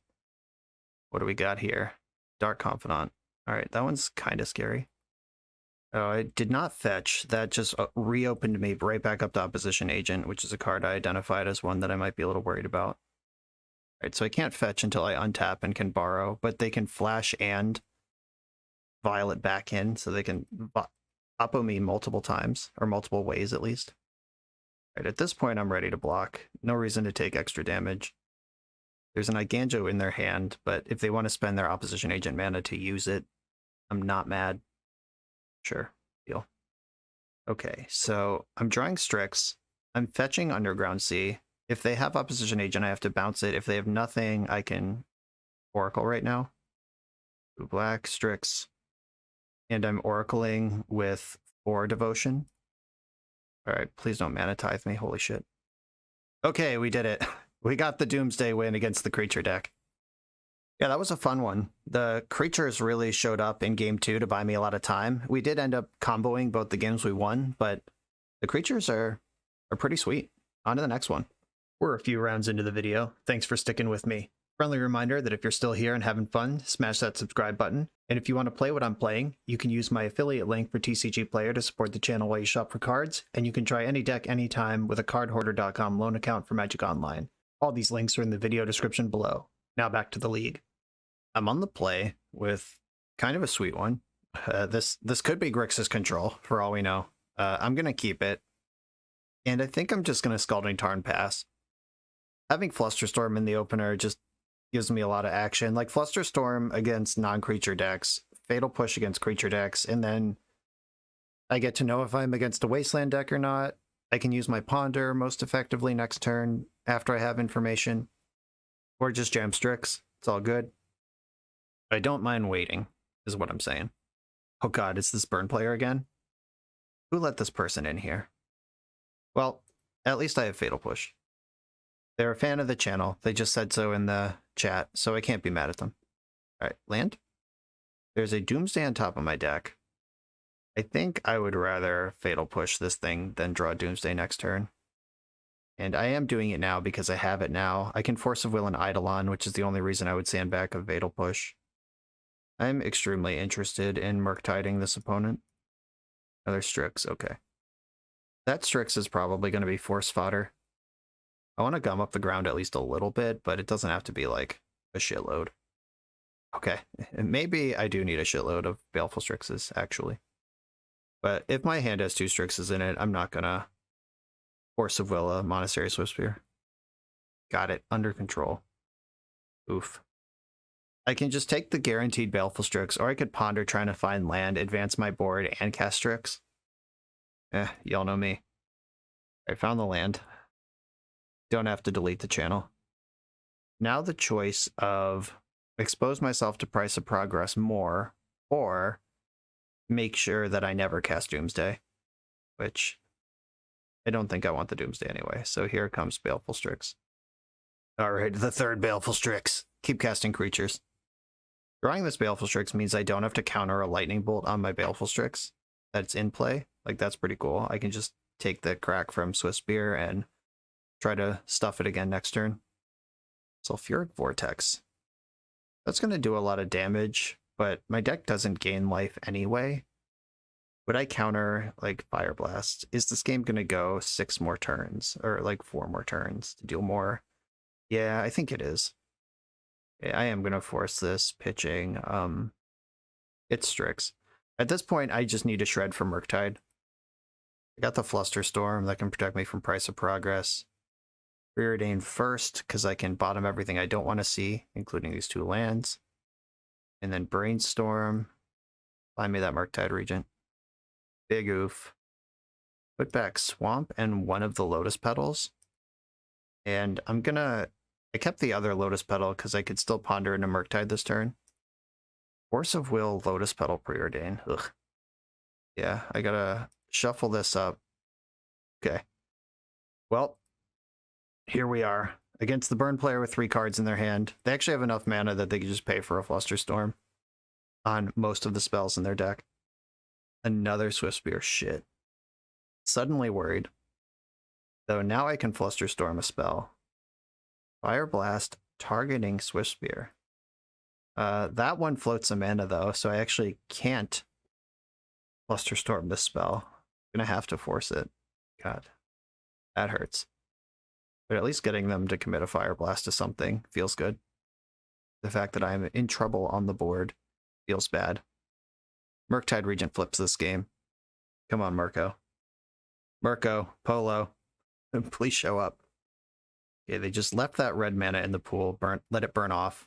What do we got here? Dark Confidant. Alright, that one's kind of scary. Oh, I did not fetch. That just reopened me right back up to Opposition Agent, which is a card I identified as one that I might be a little worried about. Alright, so I can't fetch until I untap and can borrow, but they can flash and Violet back in, so they can oppo me multiple times, or multiple ways at least. Alright, at this point I'm ready to block. No reason to take extra damage. There's an Iganjo in their hand, but if they want to spend their Opposition Agent mana to use it, I'm not mad. Sure, deal. Okay, so I'm drawing Strix. I'm fetching Underground Sea. If they have Opposition Agent, I have to bounce it. If they have nothing, I can Oracle right now. Blue black, Strix. And I'm Oracling with 4 Devotion. Alright, please don't Mana Tithe me, holy shit. Okay, we did it. We got the Doomsday win against the creature deck. Yeah, that was a fun one. The creatures really showed up in game 2 to buy me a lot of time. We did end up comboing both the games we won, but the creatures are pretty sweet. On to the next one. We're a few rounds into the video. Thanks for sticking with me. Friendly reminder that if you're still here and having fun, smash that subscribe button. And if you want to play what I'm playing, you can use my affiliate link for TCG Player to support the channel while you shop for cards, and you can try any deck anytime with a cardhoarder.com loan account for Magic Online. All these links are in the video description below. Now back to the league. I'm on the play with kind of a sweet one. This could be Grixis Control, for all we know. I'm going to keep it. And I think I'm just going to Scalding Tarn pass. Having Flusterstorm in the opener just gives me a lot of action. Like Flusterstorm against non-creature decks, Fatal Push against creature decks, and then I get to know if I'm against a Wasteland deck or not. I can use my Ponder most effectively next turn after I have information. Or just jam Strix. It's all good. I don't mind waiting, is what I'm saying. Oh god, is this Burn player again? Who let this person in here? Well, at least I have Fatal Push. They're a fan of the channel. They just said so in the chat, so I can't be mad at them. Alright, land. There's a Doomsday on top of my deck. I think I would rather Fatal Push this thing than draw Doomsday next turn. And I am doing it now because I have it now. I can Force of Will and Eidolon, which is the only reason I would sandbag a Fatal Push. I'm extremely interested in Murktiding this opponent. Another Strix, okay. That Strix is probably going to be force fodder. I want to gum up the ground at least a little bit, but it doesn't have to be like a shitload. Okay, and maybe I do need a shitload of Baleful Strixes, actually. But if my hand has 2 Strixes in it, I'm not going to Force of Will a Monastery Swiftspear. Got it, under control. Oof. I can just take the guaranteed Baleful Strix, or I could Ponder trying to find land, advance my board, and cast Strix. Y'all know me. I found the land. Don't have to delete the channel. Now the choice of expose myself to Price of Progress more, or make sure that I never cast Doomsday, which I don't think I want the Doomsday anyway, so here comes Baleful Strix. Alright, the third Baleful Strix. Keep casting creatures. Drawing this Baleful Strix means I don't have to counter a Lightning Bolt on my Baleful Strix that's in play. Like, that's pretty cool. I can just take the crack from Swiftspear and try to stuff it again next turn. Sulfuric Vortex. That's going to do a lot of damage, but my deck doesn't gain life anyway, Would I counter like Fire Blast? Is this game gonna go 6 more turns or like 4 more turns to deal more? Yeah, I think it is. Yeah, I am gonna force this pitching. It's Strix. At this point, I just need a shred for Murktide. I got the Flusterstorm that can protect me from Price of Progress. Preordain first, because I can bottom everything I don't want to see, including these 2 lands. And then Brainstorm. Find me that Murktide Regent. Big oof. Put back Swamp and one of the Lotus Petals. And I kept the other Lotus Petal because I could still ponder into Murktide this turn. Force of Will, Lotus Petal, Preordain. Ugh. Yeah, I gotta shuffle this up. Okay. Well, here we are. Against the burn player with 3 cards in their hand. They actually have enough mana that they can just pay for a Flusterstorm on most of the spells in their deck. Another Swiftspear. Shit. Suddenly worried. Though now I can Flusterstorm a spell. Fire Blast, targeting Swiftspear. That one floats a mana though, so I actually can't Flusterstorm this spell. I'm gonna have to force it. God, that hurts. But at least getting them to commit a Fire Blast to something feels good. The fact that I'm in trouble on the board feels bad. Murktide Regent flips this game. Come on, Murko. Murko, Polo, please show up. Okay, they just left that red mana in the pool, let it burn off.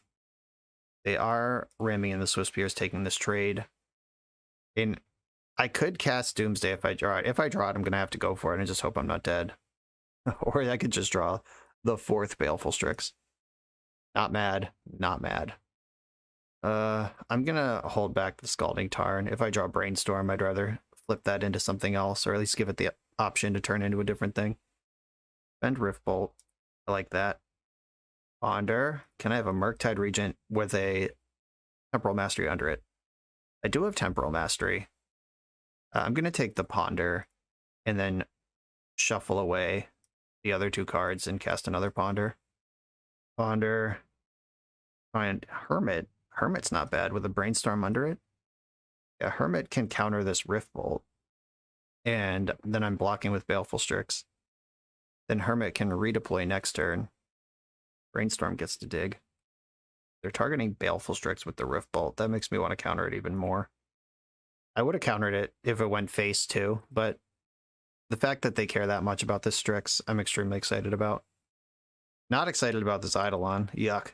They are ramming in the Swiftspears, taking this trade. And I could cast Doomsday if I draw it. If I draw it, I'm going to have to go for it and just hope I'm not dead. Or I could just draw the 4th Baleful Strix. Not mad. Not mad. I'm going to hold back the Scalding Tarn. If I draw Brainstorm, I'd rather flip that into something else, or at least give it the option to turn into a different thing. Bend Riftbolt. I like that. Ponder. Can I have a Murktide Regent with a Temporal Mastery under it? I do have Temporal Mastery. I'm going to take the Ponder and then shuffle away the other 2 cards and cast another Ponder. Ponder. Find Hermit. Hermit's not bad with a Brainstorm under it. Yeah, Hermit can counter this Riftbolt. And then I'm blocking with Baleful Strix. Then Hermit can redeploy next turn. Brainstorm gets to dig. They're targeting Baleful Strix with the Riftbolt. That makes me want to counter it even more. I would have countered it if it went face too, but the fact that they care that much about this Strix, I'm extremely excited about. Not excited about this Eidolon. Yuck.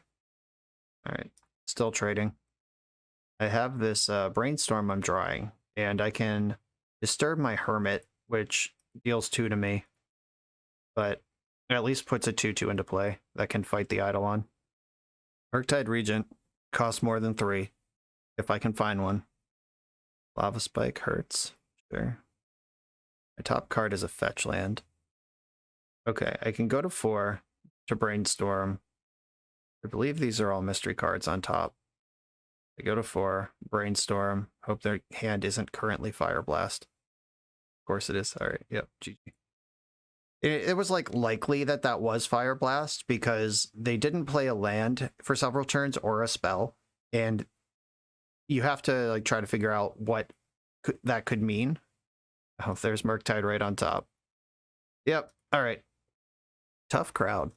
Alright, still trading. I have this Brainstorm I'm drawing, and I can disturb my Hermit, which deals 2 to me, but at least puts a 2/2 into play that can fight the Eidolon. Murktide Regent costs more than 3, if I can find one. Lava Spike hurts. Sure. My top card is a fetch land. Okay, I can go to 4 to Brainstorm. I believe these are all mystery cards on top. I go to 4, Brainstorm. Hope their hand isn't currently Fire Blast. Of course it is. All right, yep, GG. It was like likely that that was Fire Blast because they didn't play a land for several turns or a spell, and you have to like try to figure out what that could mean. Oh, there's Murktide right on top. Yep. All right. Tough crowd.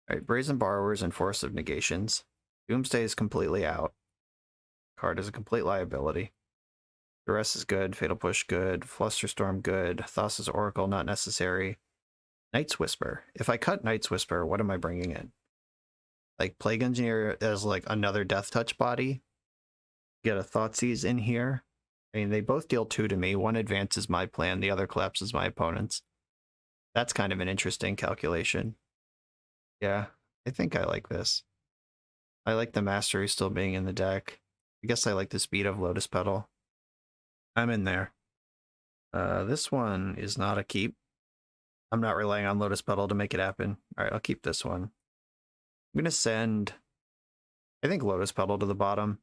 All right. Brazen Borrowers and Force of Negations. Doomsday is completely out. Card is a complete liability. Duress is good. Fatal Push good. Flusterstorm good. Thassa's Oracle not necessary. Night's Whisper. If I cut Night's Whisper, what am I bringing in? Like Plague Engineer as like another Death Touch body. Get a Thoughtseize in here. I mean, they both deal 2 to me. One advances my plan. The other collapses my opponent's. That's kind of an interesting calculation. Yeah, I think I like this. I like the Mastery still being in the deck. I guess I like the speed of Lotus Petal. I'm in there. This one is not a keep. I'm not relying on Lotus Petal to make it happen. All right, I'll keep this one. I'm going to send, I think, Lotus Petal to the bottom.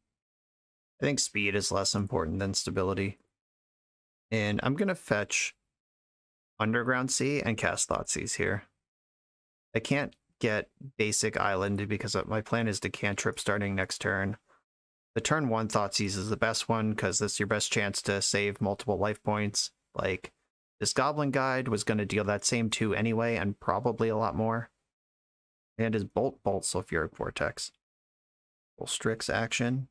I think speed is less important than stability. And I'm going to fetch Underground Sea and cast Thoughtseize here. I can't get basic Island because my plan is to cantrip starting next turn. The turn 1 Thoughtseize is the best one because that's your best chance to save multiple life points. Like, this Goblin Guide was going to deal that same 2 anyway, and probably a lot more. And his Bolt Sulfuric Vortex. Full Strix action.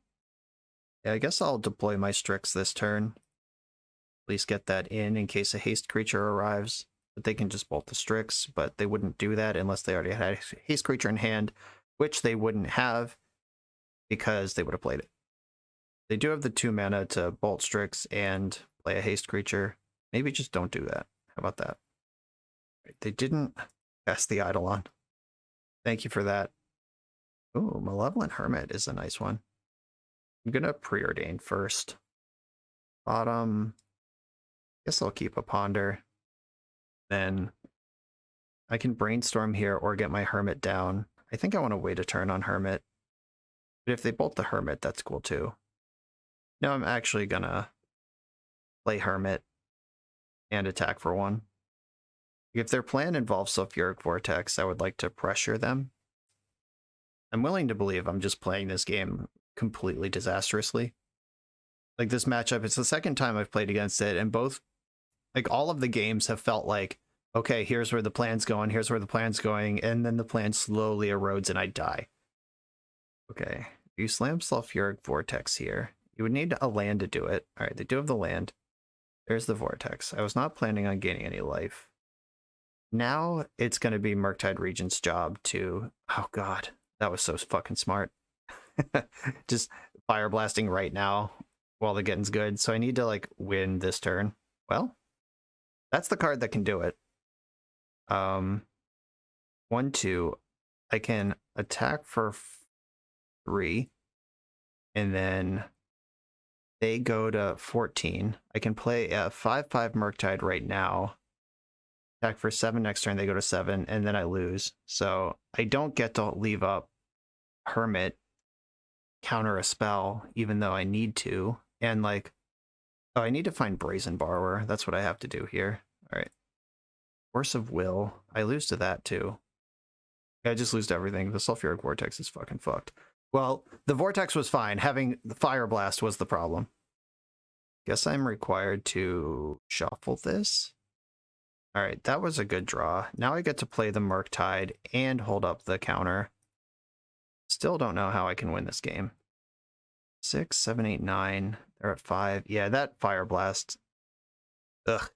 Yeah, I guess I'll deploy my Strix this turn. At least get that in case a haste creature arrives. But they can just bolt the Strix, but they wouldn't do that unless they already had a haste creature in hand, which they wouldn't have because they would have played it. They do have the 2 mana to bolt Strix and play a haste creature. Maybe just don't do that. How about that? They didn't cast the Eidolon. Thank you for that. Ooh, Malevolent Hermit is a nice one. I'm gonna preordain first. Bottom. Guess I'll keep a Ponder. Then I can brainstorm here or get my Hermit down. I think I want to wait a turn on Hermit. But if they bolt the Hermit, that's cool too. No, I'm actually gonna play Hermit and attack for 1. If their plan involves Sulfuric Vortex, I would like to pressure them. I'm willing to believe I'm just playing this game completely disastrously. Like, this matchup, it's the second time I've played against it, and both, like, all of the games have felt like, okay, here's where the plan's going, here's where the plan's going, and then the plan slowly erodes and I die. Okay, if you slam Sulfuric Vortex here, you would need a land to do it. All right, they do have the land. There's the Vortex. I was not planning on gaining any life. Now it's going to be Murktide Regent's job to... Oh, God. That was so fucking smart. Just fire blasting right now while the getting's good. So I need to, like, win this turn. Well, that's the card that can do it. 1, 2. I can attack for 3. And then they go to 14. I can play a 5/5 Murktide right now. Attack for 7 next turn, they go to 7, and then I lose. So I don't get to leave up Hermit, counter a spell, even though I need to. And, like, oh, I need to find Brazen Borrower. That's what I have to do here. All right. Force of Will. I lose to that, too. Yeah, I just lose to everything. The Sulfuric Vortex is fucking fucked. Well, the Vortex was fine. Having the Fire Blast was the problem. Guess I'm required to shuffle this. All right, that was a good draw. Now I get to play the Murktide and hold up the counter. Still don't know how I can win this game. 6, 7, 8, 9. They're at 5. Yeah, that Fire Blast. Ugh.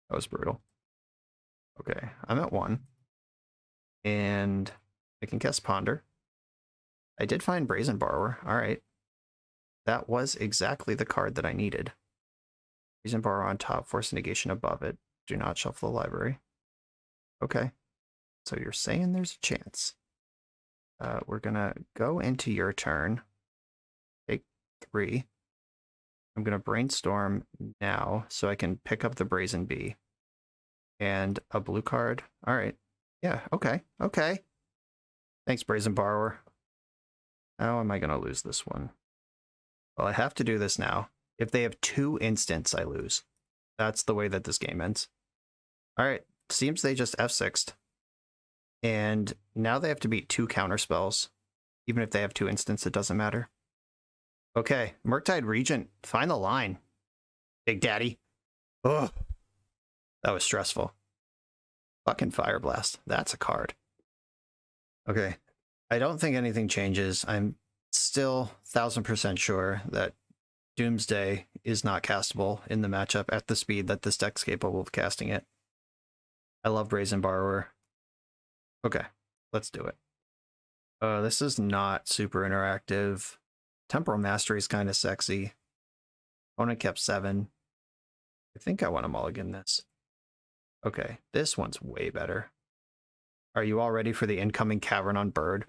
That was brutal. Okay, I'm at 1. And I can guess Ponder. I did find Brazen Borrower. All right. That was exactly the card that I needed. Brazen Borrower on top, Force Negation above it. Do not shuffle the library. Okay. So you're saying there's a chance. We're going to go into your turn. Take 3. I'm going to brainstorm now so I can pick up the Brazen Bee. And a blue card. All right. Yeah, okay. Okay. Thanks, Brazen Borrower. How am I going to lose this one? Well, I have to do this now. If they have 2 instants, I lose. That's the way that this game ends. All right. Seems they just F6'd. And now they have to beat 2 counter spells. Even if they have 2 instants, it doesn't matter. Okay. Murktide Regent. Find the line. Big Daddy. Ugh. That was stressful. Fucking Fire Blast. That's a card. Okay. I don't think anything changes. I'm still 1000% sure that Doomsday is not castable in the matchup at the speed that this deck's capable of casting it. I love Brazen Borrower. Okay, let's do it. This is not super interactive. Temporal Mastery is kind of sexy. Opponent kept 7. I think I want to mulligan this. Okay, this one's way better. Are you all ready for the incoming Cavern on Bird?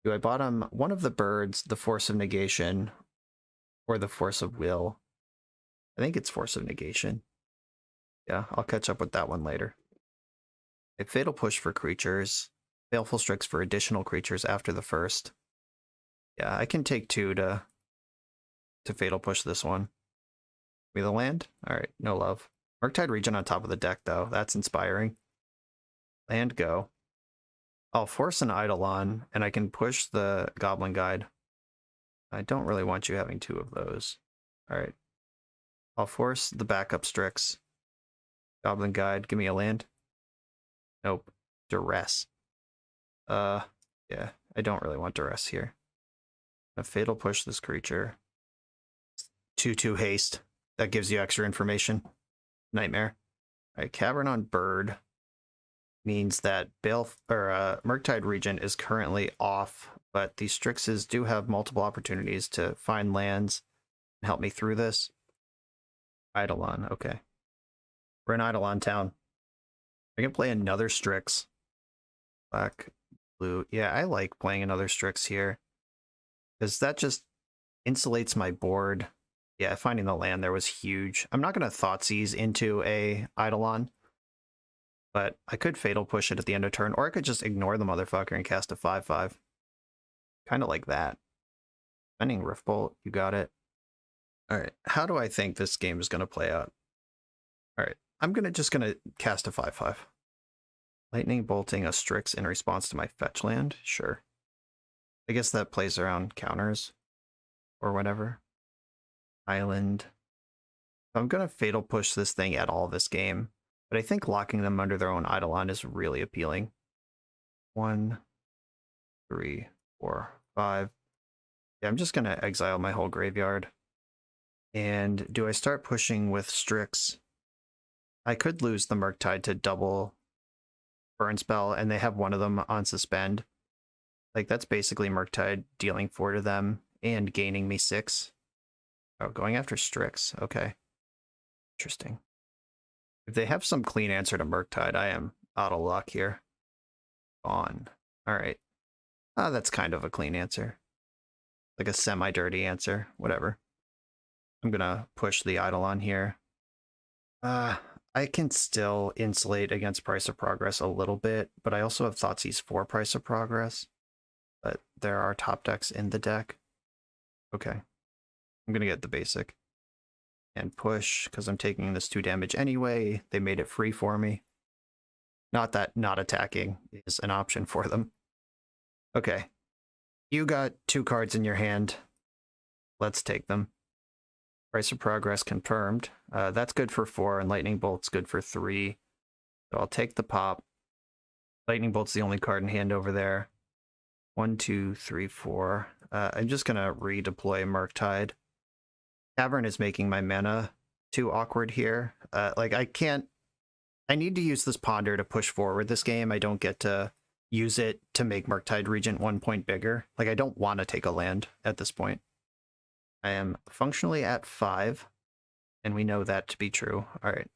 Do I bottom one of the birds, the Force of Negation, or the Force of Will? I think it's Force of Negation. Yeah, I'll catch up with that one later. A Fatal Push for creatures. Baleful Strix for additional creatures after the first. Yeah, I can take 2 to Fatal Push this one. Give me the land? Alright, no love. Murktide Regent on top of the deck, though. That's inspiring. Land go. I'll force an Eidolon, and I can push the Goblin Guide. I don't really want you having 2 of those. All right. I'll force the backup Strix. Goblin Guide, give me a land. Nope. Duress. Yeah, I don't really want Duress here. A Fatal Push this creature. 2/2 haste. That gives you extra information. Nightmare. All right, Cavern on Bird means that Murktide Regent is currently off, but these Strixes do have multiple opportunities to find lands and help me through this. Eidolon, okay. We're in Eidolon town. I can play another Strix. Black, blue. Yeah, I like playing another Strix here, because that just insulates my board. Yeah, finding the land there was huge. I'm not going to Thoughtseize into a Eidolon, but I could Fatal Push it at the end of turn, or I could just ignore the motherfucker and cast a 5/5. Kind of like that. Spending Riftbolt, you got it. All right, how do I think this game is going to play out? All right, I'm just going to cast a 5/5. Lightning Bolting a Strix in response to my fetch land? Sure. I guess that plays around counters or whatever. Island. I'm going to Fatal Push this thing at all this game, but I think locking them under their own Eidolon is really appealing. 1, 3, 4, 5. Yeah, I'm just going to exile my whole graveyard. And do I start pushing with Strix? I could lose the Murktide to double burn spell, and they have one of them on suspend. Like, that's basically Murktide dealing 4 to them and gaining me 6. Oh, going after Strix. Okay. Interesting. If they have some clean answer to Murktide, I am out of luck here. On. Alright. That's kind of a clean answer. Like a semi-dirty answer. Whatever. I'm gonna push the Eidolon here. I can still insulate against Price of Progress a little bit, but I also have Thoughtseize for Price of Progress. But there are top decks in the deck. Okay. I'm gonna get the basic. And push, because I'm taking this 2 damage anyway. They made it free for me. Not that not attacking is an option for them. Okay. You got 2 cards in your hand. Let's take them. Price of Progress confirmed. That's good for 4, and Lightning Bolt's good for 3. So I'll take the pop. Lightning Bolt's the only card in hand over there. 1, 2, 3, 4. I'm just going to redeploy Murktide. Cavern is making my mana too awkward here. Like, I need to use this Ponder to push forward this game. I don't get to use it to make Murktide Regent 1 point bigger. Like, I don't want to take a land at this point. I am functionally at 5, and we know that to be true. All right.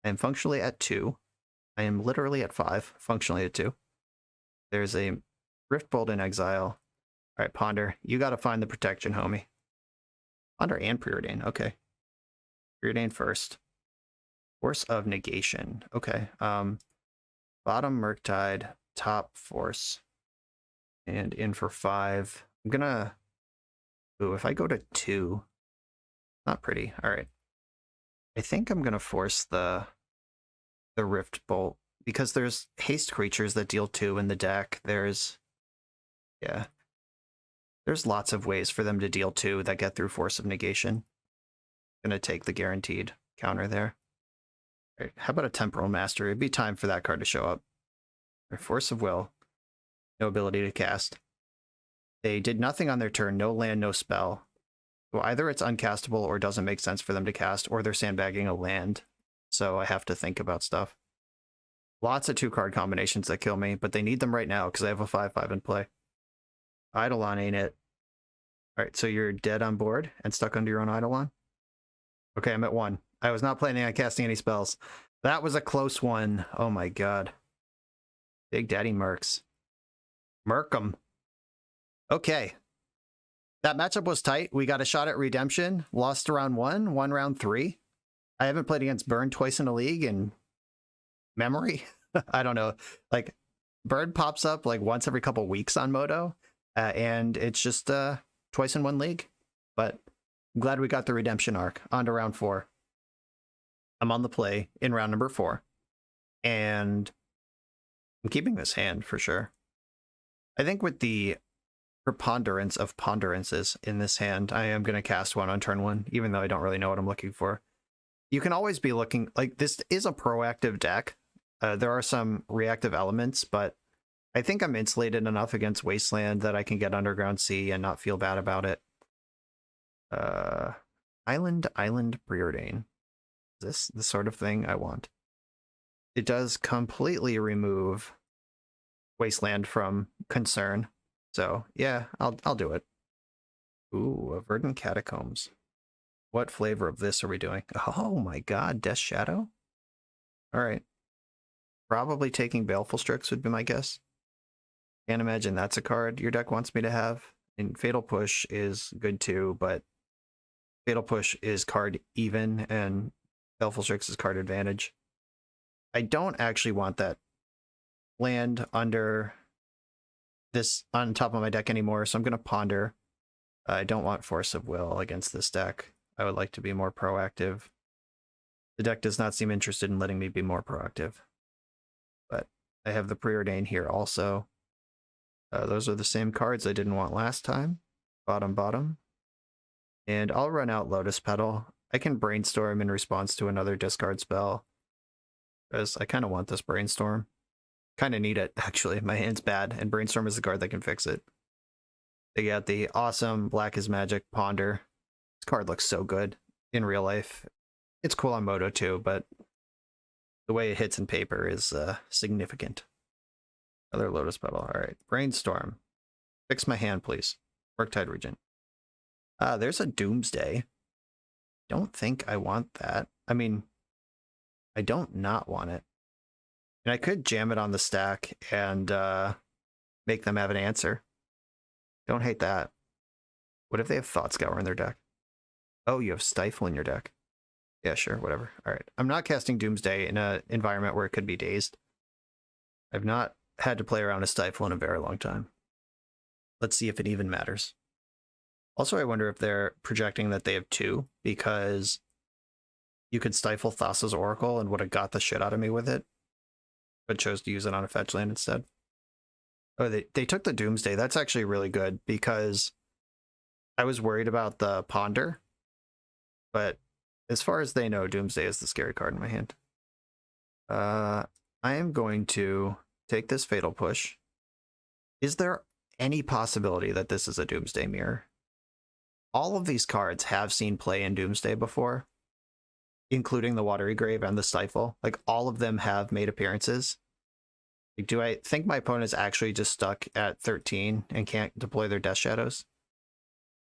I am functionally at 2. I am literally at 5, functionally at 2. There's a Riftbolt in exile. All right, Ponder, you got to find the protection, homie. Ponder and Preordain, okay. Preordain first. Force of Negation, okay. Bottom Murktide, top Force, and in for 5. I'm gonna... Ooh, if I go to 2, not pretty. All right. I think I'm gonna force the Rift Bolt, because there's haste creatures that deal 2 in the deck. There's lots of ways for them to deal 2 that get through Force of Negation. Gonna take the guaranteed counter there. All right, how about a Temporal Master? It'd be time for that card to show up. Force of Will, no ability to cast. They did nothing on their turn, no land, no spell. So either it's uncastable or doesn't make sense for them to cast, or they're sandbagging a land. So I have to think about stuff. Lots of 2-card combinations that kill me, but they need them right now because I have a 5/5 in play. Eidolon ain't it. All right, so you're dead on board and stuck under your own Eidolon? Okay, I'm at 1. I was not planning on casting any spells. That was a close one. Oh my god. Big Daddy Mercs. Merc 'em. Okay. That matchup was tight. We got a shot at redemption. Lost round 1, won round 3. I haven't played against Burn twice in a league in memory. I don't know. Like, Burn pops up like once every couple weeks on Moto, and it's just twice in 1 league. But I'm glad we got the redemption arc. On to round 4. I'm on the play in round number 4. And I'm keeping this hand for sure. I think with the preponderance of ponderances in this hand. I am going to cast one on turn 1, even though I don't really know what I'm looking for. You can always be looking, like, this is a proactive deck. There are some reactive elements, but I think I'm insulated enough against Wasteland that I can get Underground Sea and not feel bad about it. Island Preordain. Is this the sort of thing I want? It does completely remove Wasteland from concern. So yeah, I'll do it. Ooh, a Verdant Catacombs. What flavor of this are we doing? Oh my god, Death Shadow? Alright. Probably taking Baleful Strix would be my guess. Can't imagine that's a card your deck wants me to have. And Fatal Push is good too, but Fatal Push is card even and Baleful Strix is card advantage. I don't actually want that land under this on top of my deck anymore, so I'm going to ponder. I don't want Force of Will against this deck. I would like to be more proactive. The deck does not seem interested in letting me be more proactive. But I have the Preordain here also. Those are the same cards I didn't want last time. Bottom. And I'll run out Lotus Petal. I can Brainstorm in response to another discard spell, because I kind of want this Brainstorm. Kind of need it, actually. My hand's bad, and Brainstorm is the card that can fix it. They got the awesome Black is Magic Ponder. This card looks so good in real life. It's cool on Moto too, but the way it hits in paper is significant. Another Lotus Petal. All right, Brainstorm. Fix my hand, please. Murktide Regent. There's a Doomsday. Don't think I want that. I mean, I don't not want it. And I could jam it on the stack and make them have an answer. Don't hate that. What if they have Thought Scour in their deck? Oh, you have Stifle in your deck. Yeah, sure, whatever. All right. I'm not casting Doomsday in an environment where it could be dazed. I've not had to play around a Stifle in a very long time. Let's see if it even matters. Also, I wonder if they're projecting that they have 2, because you could Stifle Thassa's Oracle and would have got the shit out of me with it, but chose to use it on a fetch land instead. Oh, they took the Doomsday. That's actually really good, because I was worried about the Ponder, but as far as they know, Doomsday is the scary card in my hand. I am going to take this Fatal Push. Is there any possibility that this is a Doomsday mirror? All of these cards have seen play in Doomsday before, including the Watery Grave and the Stifle. Like, all of them have made appearances. Like, do I think my opponent's actually just stuck at 13 and can't deploy their Death Shadows?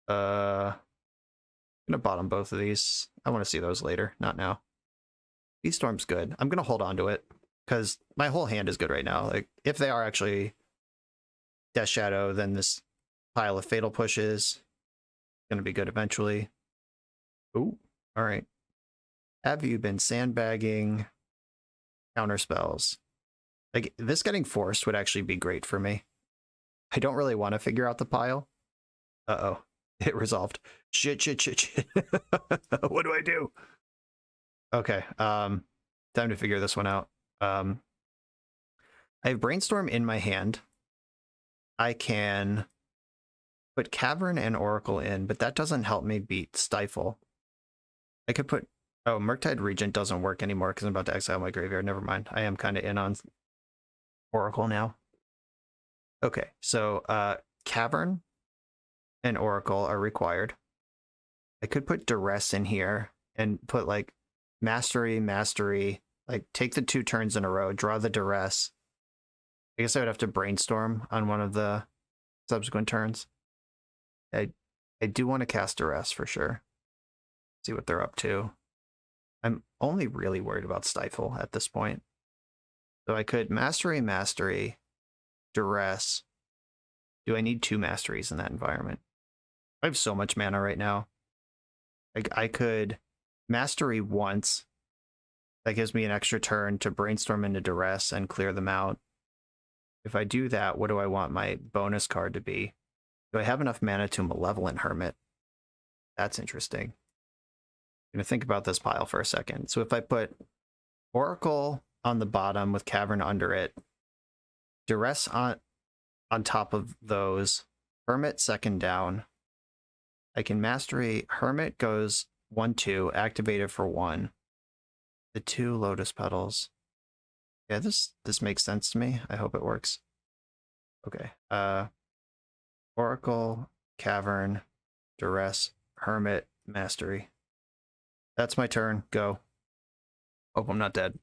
I'm gonna bottom both of these. I want to see those later, not now. Beaststorm's good. I'm gonna hold on to it, because my whole hand is good right now. Like, if they are actually Death Shadow, then this pile of Fatal Pushes is gonna be good eventually. Ooh, all right. Have you been sandbagging counter spells? Like, this getting forced would actually be great for me. I don't really want to figure out the pile. Uh-oh. It resolved. Shit. What do I do? Okay, time to figure this one out. I have Brainstorm in my hand. I can put Cavern and Oracle in, but that doesn't help me beat Stifle. I could put... Oh, Murktide Regent doesn't work anymore because I'm about to exile my graveyard. Never mind. I am kind of in on Oracle now. Okay, so Cavern and Oracle are required. I could put Duress in here and put, like, Mastery, like, take the 2 turns in a row, draw the Duress. I guess I would have to Brainstorm on one of the subsequent turns. I do want to cast Duress for sure. See what they're up to. I'm only really worried about Stifle at this point. So I could Mastery, Duress. Do I need 2 Masteries in that environment? I have so much mana right now. I could Mastery once. That gives me an extra turn to Brainstorm into Duress and clear them out. If I do that, what do I want my bonus card to be? Do I have enough mana to Malevolent Hermit? That's interesting. I'm going to think about this pile for a second. So if I put Oracle on the bottom with Cavern under it, Duress on top of those, Hermit second down. I can Mastery. Hermit goes 1/2, activated for 1. The 2 Lotus Petals. Yeah, this makes sense to me. I hope it works. Okay. Oracle, Cavern, Duress, Hermit, Mastery. That's my turn. Go. Hope I'm not dead.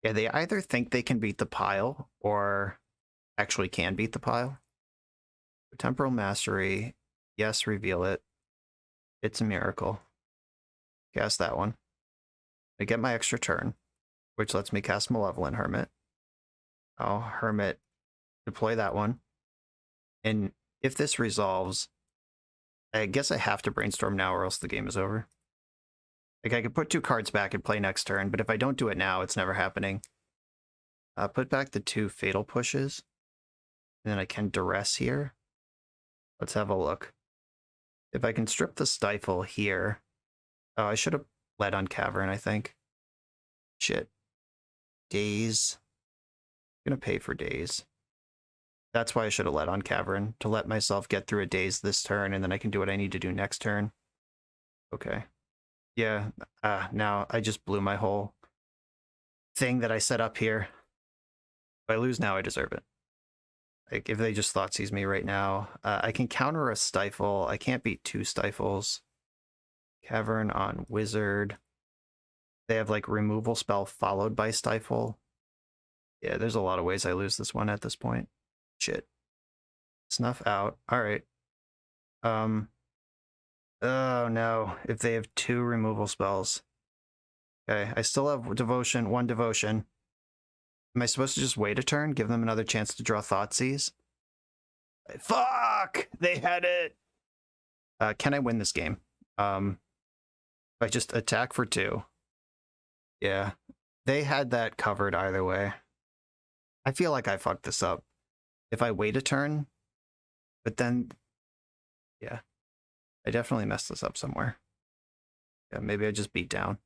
Yeah, they either think they can beat the pile or actually can beat the pile. Temporal Mastery. Yes, reveal it. It's a miracle. Cast that one. I get my extra turn, which lets me cast Malevolent Hermit. Oh, Hermit. Deploy that one. And if this resolves, I guess I have to Brainstorm now or else the game is over. Like, I could put 2 cards back and play next turn, but if I don't do it now, it's never happening. Put back the 2 Fatal Pushes. And then I can Duress here. Let's have a look. If I can strip the Stifle here... Oh, I should have led on Cavern, I think. Shit. Daze. I'm gonna pay for Daze. That's why I should have led on Cavern, to let myself get through a Daze this turn, and then I can do what I need to do next turn. Okay. Yeah, now I just blew my whole thing that I set up here. If I lose now, I deserve it. Like, if they just Thoughtseize me right now, I can counter a Stifle. I can't beat 2 Stifles. Cavern on Wizard. They have, like, removal spell followed by Stifle. Yeah, there's a lot of ways I lose this one at this point. Shit. Snuff out. Alright. Oh no, if they have 2 removal spells. Okay, I still have Devotion, 1 Devotion. Am I supposed to just wait a turn? Give them another chance to draw Thoughtseize? Fuck! They had it! Can I win this game? If I just attack for 2. Yeah, they had that covered either way. I feel like I fucked this up. If I wait a turn, but then... Yeah. I definitely messed this up somewhere. Yeah, maybe I just beat down.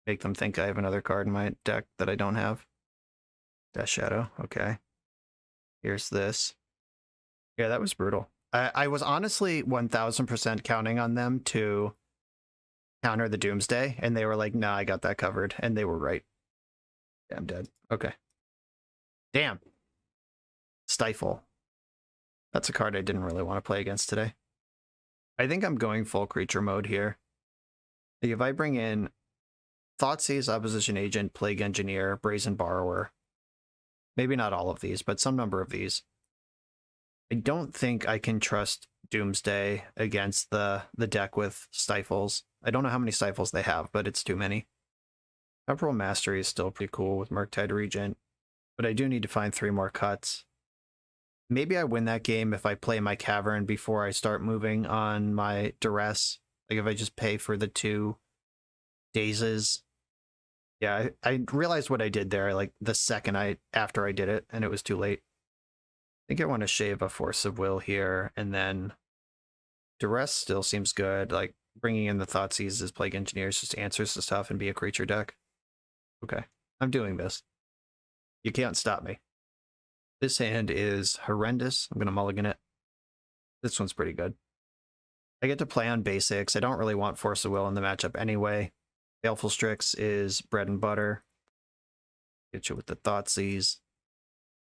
Make them think I have another card in my deck that I don't have. Death Shadow, okay. Here's this. Yeah, that was brutal. I was honestly 1000% counting on them to counter the Doomsday, and they were like, nah, I got that covered, and they were right. Yeah, I'm dead. Okay. Damn. Stifle. That's a card I didn't really want to play against today. I think I'm going full creature mode here. If I bring in Thoughtseize, Opposition Agent, Plague Engineer, Brazen Borrower, maybe not all of these, but some number of these, I don't think I can trust Doomsday against the deck with Stifles. I don't know how many Stifles they have, but it's too many. Temporal Mastery is still pretty cool with Murktide Regent, but I do need to find 3 more cuts. Maybe I win that game if I play my Cavern before I start moving on my Duress. Like, if I just pay for the 2 Dazes. Yeah, I realized what I did there, like, the second after I did it, and it was too late. I think I want to shave a Force of Will here, and then Duress still seems good. Like, bringing in the Thoughtseize as Plague Engineers just answers the stuff and be a creature deck. Okay, I'm doing this. You can't stop me. This hand is horrendous. I'm going to mulligan it. This one's pretty good. I get to play on basics. I don't really want Force of Will in the matchup anyway. Baleful Strix is bread and butter. Get you with the Thoughtseize.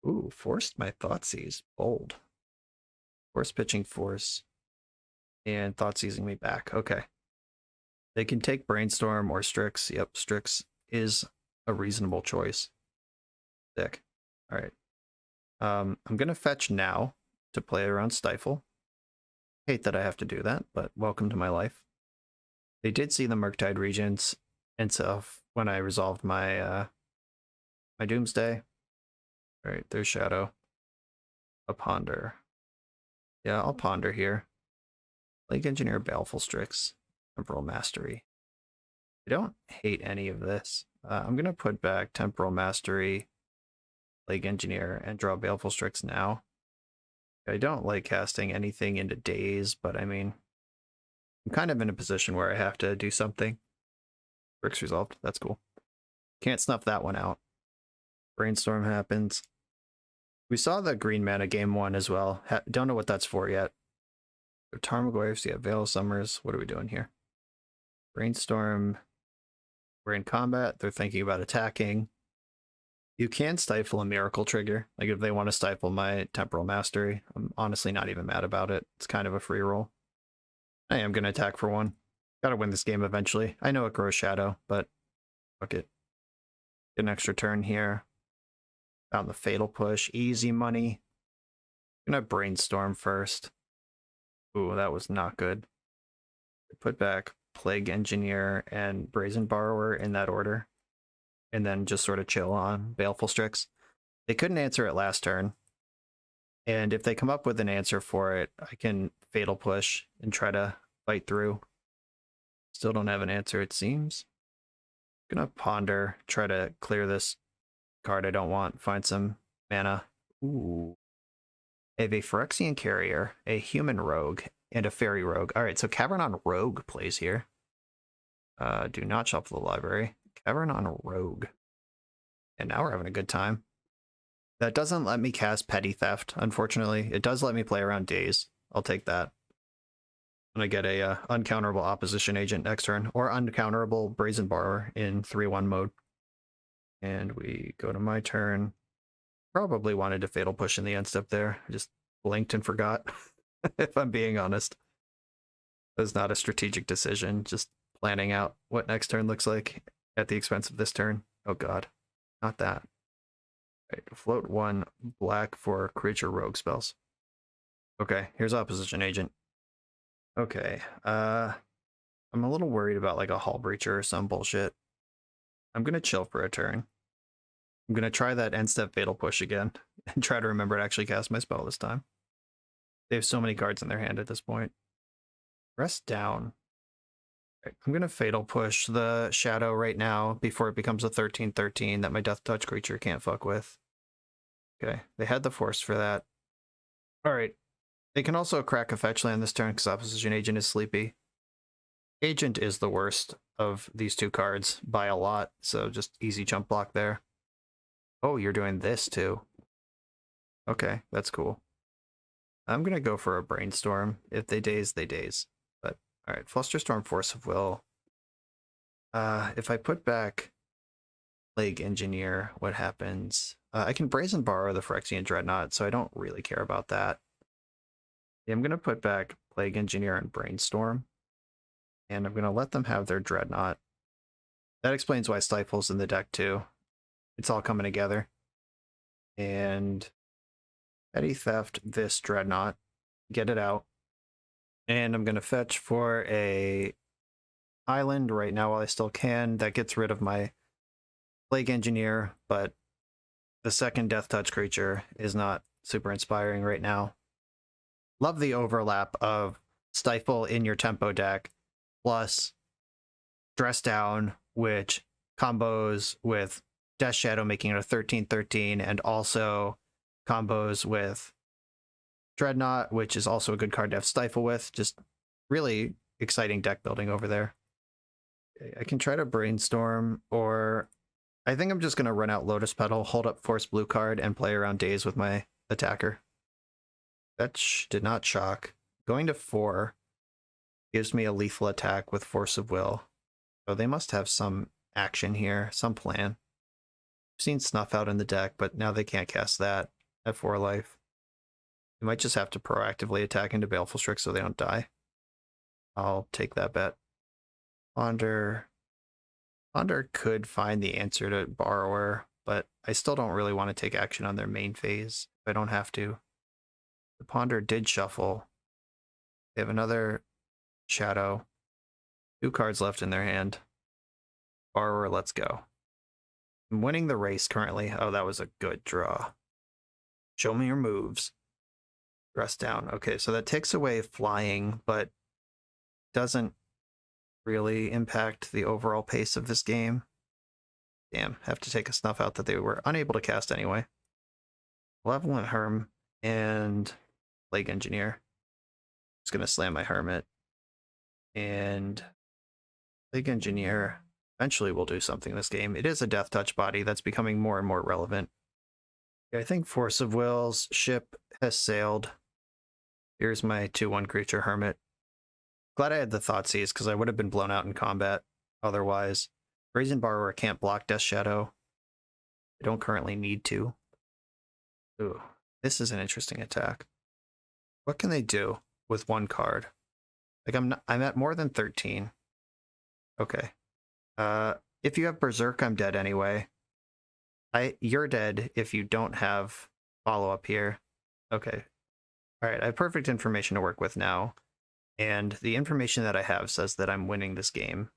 Ooh, forced my Thoughtseize. Bold. Force pitching Force. And Thoughtseizing me back. Okay. They can take Brainstorm or Strix. Yep, Strix is a reasonable choice. Sick. Alright. I'm going to fetch now to play around Stifle. Hate that I have to do that, but welcome to my life. They did see the Murktide Regents and stuff when I resolved my my Doomsday. All right, there's Shadow. A Ponder. Yeah, I'll Ponder here. Plague Engineer, Baleful Strix, Temporal Mastery. I don't hate any of this. I'm going to put back Temporal Mastery, Plague Engineer, and draw Baleful Strix now. I don't like casting anything into Daze, but I mean, I'm kind of in a position where I have to do something. Strix resolved. That's cool. Can't snuff that one out. Brainstorm happens. We saw the green mana game 1 as well. Don't know what that's for yet. Tarmogoyfs, yeah, Veil of Summers. What are we doing here? Brainstorm. We're in combat. They're thinking about attacking. You can stifle a miracle trigger. Like if they want to stifle my Temporal Mastery, I'm honestly not even mad about it. It's kind of a free roll. I am going to attack for 1. Gotta win this game eventually. I know it grows Shadow, but fuck it. Get an extra turn here. Found the Fatal Push. Easy money. I'm gonna Brainstorm first. Ooh, that was not good. Put back Plague Engineer and Brazen Borrower in that order. And then just sort of chill on Baleful Strix. They couldn't answer it last turn. And if they come up with an answer for it, I can Fatal Push and try to fight through. Still don't have an answer, it seems. Gonna Ponder, try to clear this card I don't want, find some mana. Ooh. I have a Phyrexian Carrier, a Human Rogue, and a Fairy Rogue. Alright, so Cavern on Rogue plays here. Do not shuffle the library. Cavern on Rogue. And now we're having a good time. That doesn't let me cast Petty Theft, unfortunately. It does let me play around Daze. I'll take that. And I get a uncounterable Opposition Agent next turn, or uncounterable Brazen Borrower in 3-1 mode. And we go to my turn. Probably wanted to Fatal Push in the end step there. I just blinked and forgot, if I'm being honest. It was not a strategic decision, just planning out what next turn looks like at the expense of this turn. Oh god, not that. Right, float 1 black for creature rogue spells. Okay, here's Opposition Agent. Okay, I'm a little worried about like a Hull Breacher or some bullshit. I'm gonna chill for a turn. I'm gonna try that end step Fatal Push again and try to remember to actually cast my spell this time. They have so many cards in their hand at this point. Rest down. Right, I'm gonna Fatal Push the Shadow right now before it becomes a 13/13 that my Death Touch creature can't fuck with. Okay, they had the force for that. Alright. They can also crack a fetch land this turn because Opposition Agent is sleepy. Agent is the worst of these two cards by a lot, so just easy jump block there. Oh, you're doing this too. Okay, that's cool. I'm gonna go for a Brainstorm. If they daze, they daze. But alright, Flusterstorm, Force of Will. If I put back Plague Engineer, what happens? I can Brazen Borrow the Phyrexian Dreadnought, so I don't really care about that. Yeah, I'm gonna put back Plague Engineer and Brainstorm. And I'm gonna let them have their Dreadnought. That explains why Stifle's in the deck too. It's all coming together. And Petty Theft this Dreadnought. Get it out. And I'm gonna fetch for a island right now while I still can. That gets rid of my Plague Engineer, but the second Death Touch creature is not super inspiring right now. Love the overlap of Stifle in your tempo deck plus Dress Down, which combos with Death Shadow, making it a 13/13, and also combos with Dreadnought, which is also a good card to have Stifle with. Just really exciting deck building over there. I can try to Brainstorm, or I think I'm just going to run out Lotus Petal, hold up Force Blue card, and play around Daze with my attacker. That did not shock. Going to 4 gives me a lethal attack with Force of Will. So they must have some action here, some plan. I've seen Snuff out in the deck, but now they can't cast that at 4 life. They might just have to proactively attack into Baleful Strix so they don't die. I'll take that bet. Ponder could find the answer to Borrower, but I still don't really want to take action on their main phase if I don't have to. The Ponder did shuffle. They have another Shadow. 2 cards left in their hand. Borrower, let's go. I'm winning the race currently. Oh, that was a good draw. Show me your moves. Dress down. Okay, so that takes away flying, but doesn't really impact the overall pace of this game. Damn, have to take a Snuff out that they were unable to cast anyway. Malevolent Herm and Plague Engineer. Just gonna slam my Hermit. And Plague Engineer eventually will do something in this game. It is a Death Touch body that's becoming more and more relevant. I think Force of Will's ship has sailed. Here's my 2/1 creature Hermit. Glad I had the Thoughtseize, because I would have been blown out in combat otherwise. Brazen Borrower can't block Death Shadow. I don't currently need to. Ooh, this is an interesting attack. What can they do with one card? Like I'm at more than 13. Okay. If you have Berserk, I'm dead anyway. You're dead if you don't have follow-up here. Okay. Alright, I have perfect information to work with now. And the information that I have says that I'm winning this game.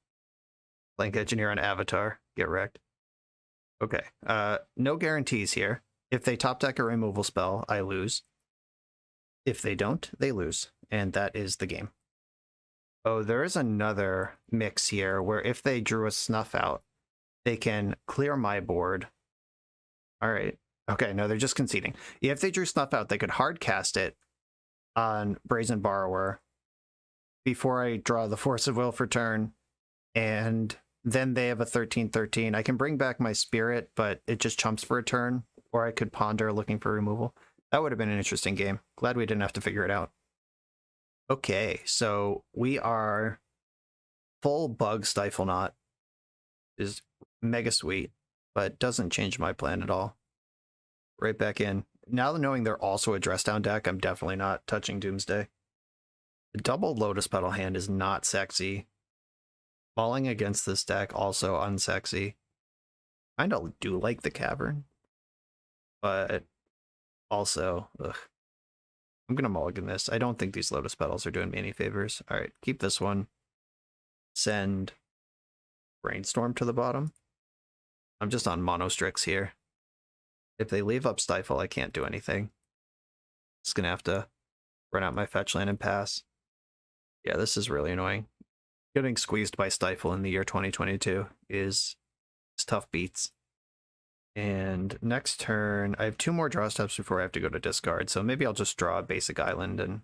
Blank Engineer on Avatar. Get wrecked. Okay. No guarantees here. If they top deck a removal spell, I lose. If they don't, they lose. And that is the game. Oh, there is another mix here where if they drew a Snuff out, they can clear my board. All right. Okay, no, they're just conceding. If they drew Snuff out, they could hard cast it on Brazen Borrower before I draw the Force of Will for turn, and then they have a 13/13. I can bring back my Spirit, but it just chumps for a turn, or I could ponder looking for removal. That would have been an interesting game. Glad we didn't have to figure it out. Okay, so we are full Bug Stifle Knot. Is mega sweet, but doesn't change my plan at all. Right back in. Now knowing they're also a dress down deck, I'm definitely not touching Doomsday. The double Lotus Petal hand is not sexy. Falling against this deck, also unsexy. Kinda do like the Cavern, but also, ugh. I'm gonna mulligan this. I don't think these Lotus Petals are doing me any favors. Alright, keep this one. Send Brainstorm to the bottom. I'm just on Mono Strix here. If they leave up Stifle, I can't do anything. Just gonna have to run out my fetch land and pass. Yeah, this is really annoying. Getting squeezed by Stifle in the year 2022 is tough beats. And next turn, I have 2 more draw steps before I have to go to discard, so maybe I'll just draw a basic island and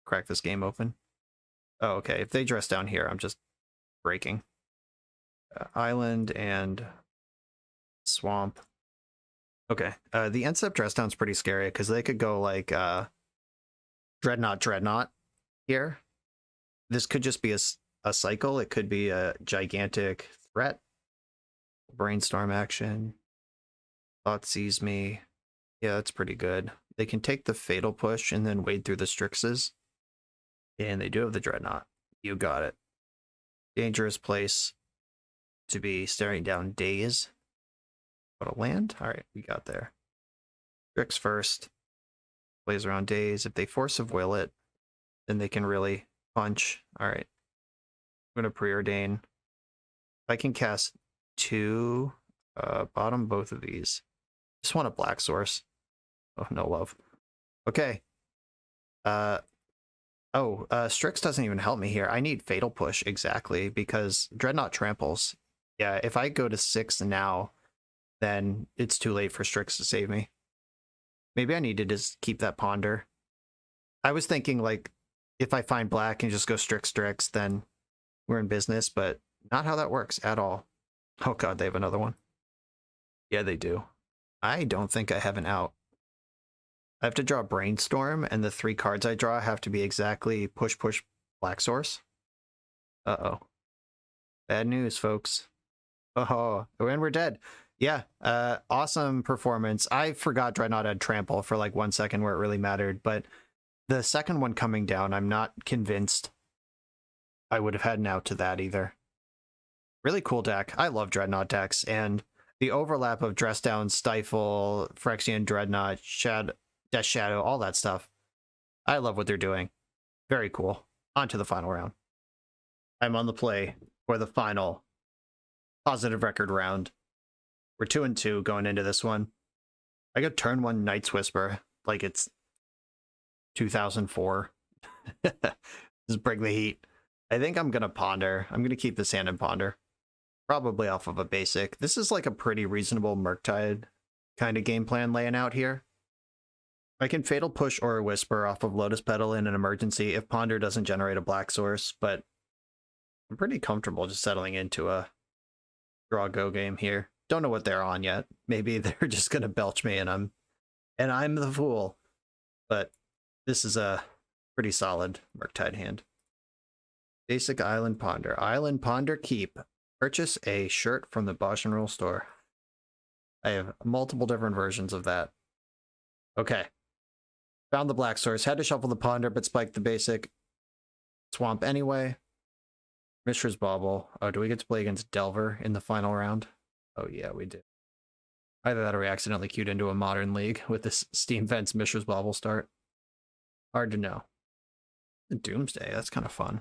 crack this game open. Oh, okay, if they dress down here, I'm just breaking. Island and swamp. Okay, the end step dress down's pretty scary, because they could go like Dreadnought here. This could just be a cycle. It could be a gigantic threat. Brainstorm action. Thoughtseize me. Yeah, that's pretty good. They can take the Fatal Push and then wade through the Strixes. And they do have the Dreadnought. You got it. Dangerous place to be staring down Daze. But a land? Alright, we got there. Strix first. Plays around Daze. If they Force of Will it, then they can really punch. Alright. I'm going to preordain. If I can cast 2, bottom both of these. Just want a black source. Oh, no love. Okay. Strix doesn't even help me here. I need Fatal Push, exactly, because Dreadnought tramples. Yeah, if I go to 6 now, then it's too late for Strix to save me. Maybe I need to just keep that Ponder. I was thinking, like, if I find black and just go Strix, then we're in business, but not how that works at all. Oh god, they have another one. Yeah, they do. I don't think I have an out. I have to draw Brainstorm, and the 3 cards I draw have to be exactly push, black source. Uh-oh. Bad news, folks. Oh, and we're dead. Yeah, awesome performance. I forgot Dreadnought had Trample for like 1 second where it really mattered, but the second one coming down, I'm not convinced I would have had an out to that either. Really cool deck. I love Dreadnought decks, and the overlap of Dress Down, Stifle, Phyrexian Dreadnought, Death Shadow, all that stuff. I love what they're doing. Very cool. On to the final round. I'm on the play for the final positive record round. We're 2-2 going into this one. I go turn 1 Night's Whisper like it's 2004. Just bring the heat. I think I'm going to Ponder. I'm going to keep this hand and Ponder. Probably off of a basic. This is like a pretty reasonable Murktide kind of game plan laying out here. I can Fatal Push or a Whisper off of Lotus Petal in an emergency if Ponder doesn't generate a black source, but I'm pretty comfortable just settling into a draw-go game here. Don't know what they're on yet. Maybe they're just going to belch me and I'm And I'm the fool. But this is a pretty solid Murktide hand. Basic Island Ponder. Island Ponder Keep. Purchase a shirt from the BoshNRoll store. I have multiple different versions of that. Okay. Found the black source. Had to shuffle the Ponder, but spiked the basic Swamp anyway. Mishra's Bauble. Oh, do we get to play against Delver in the final round? Oh, yeah, we do. Either that or we accidentally queued into a Modern League with this Steam Vents Mishra's Bauble start. Hard to know. Doomsday, that's kind of fun.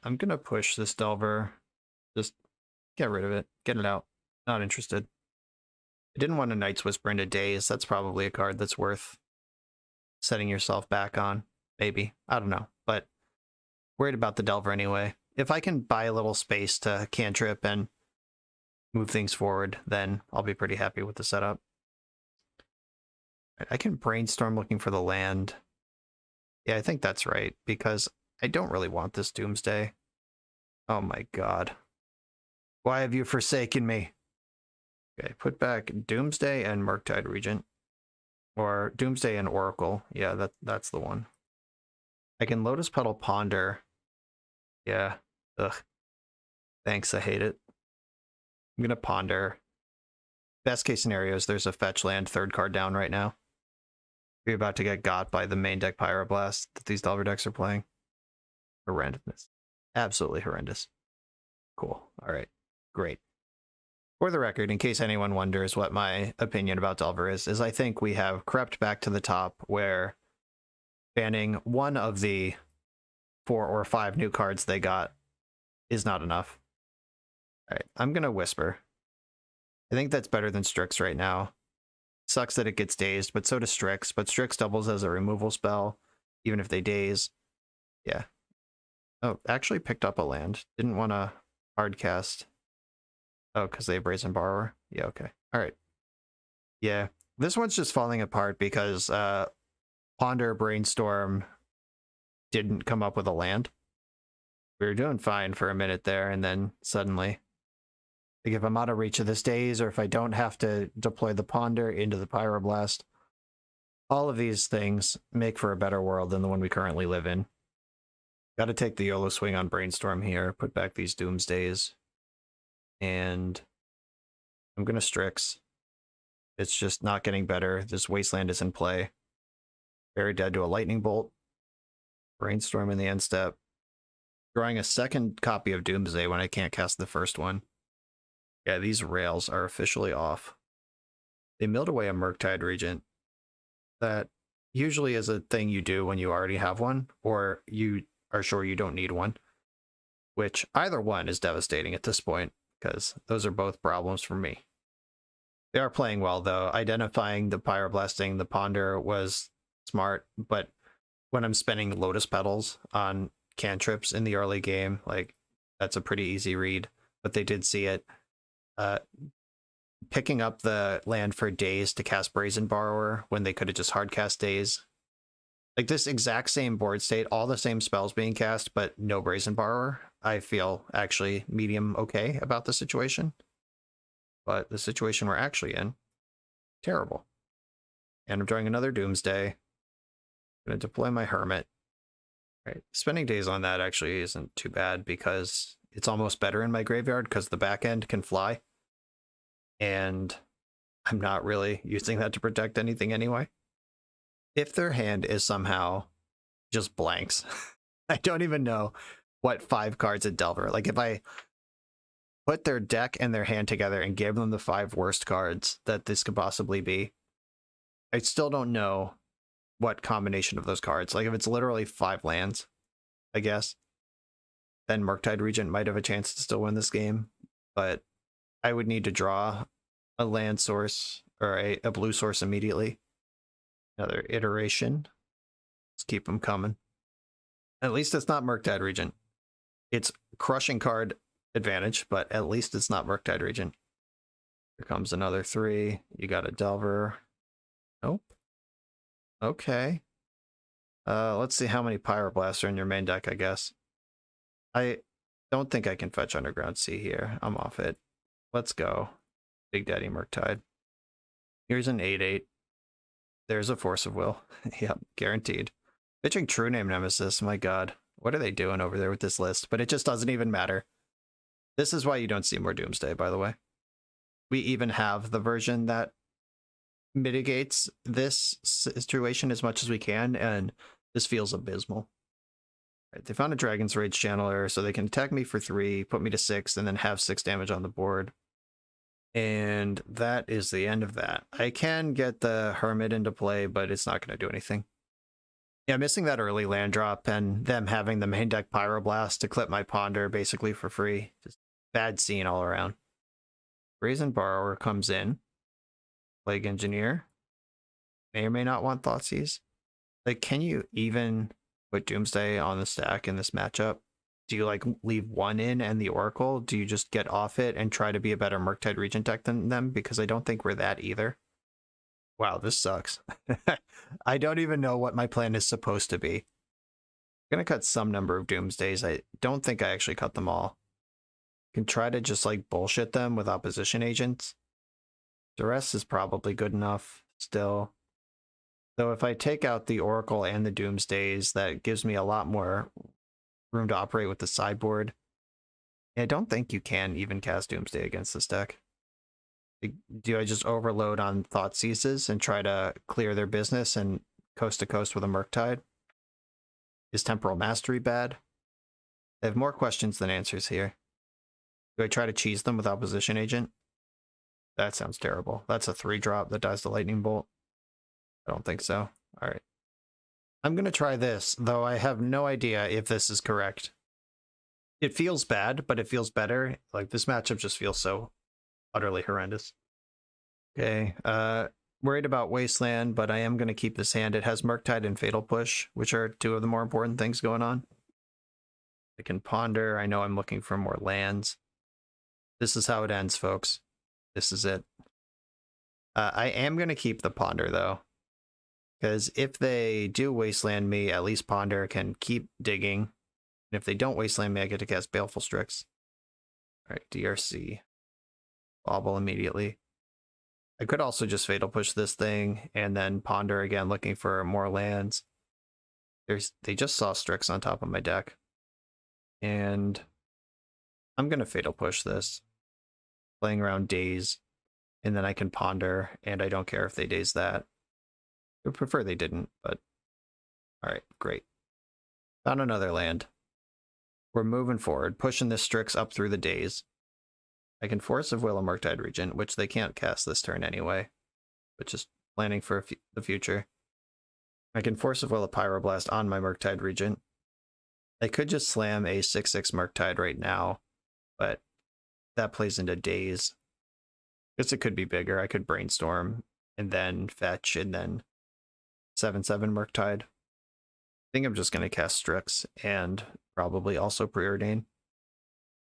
I'm going to push this Delver. Just get rid of it. Get it out. Not interested. I didn't want a Night's Whisper into Daze. That's probably a card that's worth setting yourself back on. Maybe. I don't know. But worried about the Delver anyway. If I can buy a little space to cantrip and move things forward, then I'll be pretty happy with the setup. I can brainstorm looking for the land. Yeah, I think that's right, because I don't really want this Doomsday. Oh my god. Why have you forsaken me? Okay, put back Doomsday and Murktide Regent. Or Doomsday and Oracle. Yeah, that's the one. I can Lotus Petal Ponder. Yeah. Ugh. Thanks, I hate it. I'm gonna Ponder. Best case scenario is there's a fetch land, third card down right now. You're about to get got by the main deck Pyroblast that these Delver decks are playing. Horrendousness. Absolutely horrendous. Cool. Alright. Great. For the record, in case anyone wonders what my opinion about Delver is I think we have crept back to the top where banning one of the 4 or 5 new cards they got is not enough. Alright, I'm gonna Whisper. I think that's better than Strix right now. Sucks that it gets dazed, but so does Strix. But Strix doubles as a removal spell, even if they daze. Yeah. Oh, actually picked up a land. Didn't want to hard cast. Oh, because they have Brazen Borrower? Yeah, okay. Alright. Yeah. This one's just falling apart because Ponder Brainstorm didn't come up with a land. We were doing fine for a minute there, and then suddenly, like if I'm out of reach of this daze, or if I don't have to deploy the Ponder into the Pyroblast, all of these things make for a better world than the one we currently live in. Got to take the YOLO swing on Brainstorm here, put back these Doomsdays, and I'm going to Strix. It's just not getting better. This Wasteland is in play. Very dead to a Lightning Bolt. Brainstorm in the end step. Drawing a second copy of Doomsday when I can't cast the first one. Yeah, these rails are officially off. They milled away a Murktide Regent. That usually is a thing you do when you already have one, or you are sure you don't need one. Which either one is devastating at this point, because those are both problems for me. They are playing well, though. Identifying the Pyroblasting, the Ponder was smart, but when I'm spending Lotus Petals on cantrips in the early game, like, that's a pretty easy read, but they did see it. Picking up the land for Daze to cast Brazen Borrower when they could have just hard cast Daze. Like this exact same board state, all the same spells being cast, but no Brazen Borrower. I feel actually medium okay about the situation. But the situation we're actually in, terrible. And I'm drawing another Doomsday. I'm going to deploy my Hermit. Right. Spending days on that actually isn't too bad because it's almost better in my graveyard because the back end can fly. And I'm not really using that to protect anything anyway. If their hand is somehow just blanks, I don't even know what 5 cards at Delver. Like if I put their deck and their hand together and gave them the 5 worst cards that this could possibly be, I still don't know what combination of those cards. Like if it's literally 5 lands, I guess, then Murktide Regent might have a chance to still win this game. But I would need to draw a land source or a blue source immediately. Another iteration. Let's keep them coming. At least it's not Murktide Regent. It's crushing card advantage, but at least it's not Murktide Regent. Here comes another 3. You got a Delver. Nope. Okay. Let's see how many Pyroblasts are in your main deck, I guess. I don't think I can fetch Underground Sea here. I'm off it. Let's go. Big Daddy Murktide. Here's an 8/8. There's a Force of Will. Yep, guaranteed. Pitching True Name Nemesis, my god. What are they doing over there with this list? But it just doesn't even matter. This is why you don't see more Doomsday, by the way. We even have the version that mitigates this situation as much as we can, and this feels abysmal. Right, they found a Dragon's Rage channeler, so they can attack me for 3, put me to 6, and then have 6 damage on the board. And that is the end of that. I can get the Hermit into play, but it's not going to do anything. Yeah, missing that early land drop and them having the main deck Pyroblast to clip my Ponder basically for free. Just bad scene all around. Brazen Borrower comes in. Plague Engineer. May or may not want Thoughtseize. Like, can you even put Doomsday on the stack in this matchup? Do you like leave 1 in and the Oracle? Do you just get off it and try to be a better Murktide Regent deck than them? Because I don't think we're that either. Wow, this sucks. I don't even know what my plan is supposed to be. I'm going to cut some number of Doomsdays. I don't think I actually cut them all. Can try to just like bullshit them with opposition agents. Duress is probably good enough still. Though if I take out the Oracle and the Doomsdays, that gives me a lot more room to operate with the sideboard. I don't think you can even cast Doomsday against this deck. Do I just overload on Thoughtseizes and try to clear their business and coast to coast with a Murktide? Is Temporal Mastery bad? I have more questions than answers here. Do I try to cheese them with opposition agent? That sounds terrible. That's a 3-drop that dies the lightning bolt. I don't think so. All right. I'm going to try this, though I have no idea if this is correct. It feels bad, but it feels better. Like, this matchup just feels so utterly horrendous. Okay, worried about Wasteland, but I am going to keep this hand. It has Murktide and Fatal Push, which are 2 of the more important things going on. I can Ponder. I know I'm looking for more lands. This is how it ends, folks. This is it. I am going to keep the Ponder, though. Because if they do Wasteland me, at least Ponder can keep digging. And if they don't Wasteland me, I get to cast Baleful Strix. Alright, DRC. Bobble immediately. I could also just Fatal Push this thing and then Ponder again, looking for more lands. They just saw Strix on top of my deck. And I'm going to Fatal Push this. Playing around Daze. And then I can Ponder, and I don't care if they Daze that. I would prefer they didn't, but... Alright, great. Found another land. We're moving forward, pushing this Strix up through the Daze. I can Force of Will a Murktide Regent, which they can't cast this turn anyway, but just planning for the future. I can Force of Will a Pyroblast on my Murktide Regent. I could just slam a 6/6 Murktide right now, but that plays into Daze. Guess it could be bigger. I could Brainstorm, and then Fetch, and then 7/7 Murktide. I think I'm just going to cast Strix, and probably also Preordain.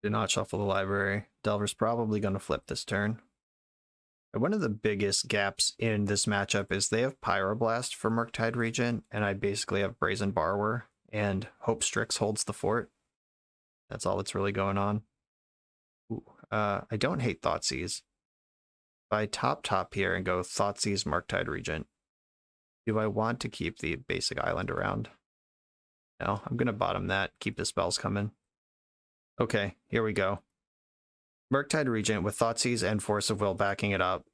Do not shuffle the library. Delver's probably going to flip this turn. And one of the biggest gaps in this matchup is they have Pyroblast for Murktide Regent, and I basically have Brazen Borrower, and hope Strix holds the fort. That's all that's really going on. Ooh, I don't hate Thoughtseize. If I top here and go Thoughtseize Murktide Regent, do I want to keep the basic island around? No, I'm going to bottom that, keep the spells coming. Okay, here we go. Murktide Regent with Thoughtseize and Force of Will backing it up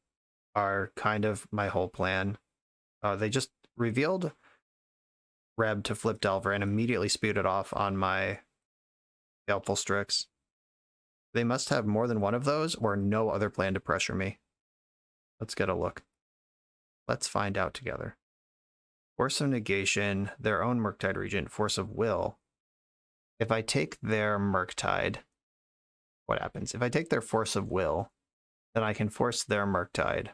are kind of my whole plan. They just revealed Reb to flip Delver and immediately spewed it off on my Baleful Strix. They must have more than one of those or no other plan to pressure me. Let's get a look. Let's find out together. Force of Negation, their own Murktide Regent, Force of Will. If I take their Murktide, what happens? If I take their Force of Will, then I can force their Murktide.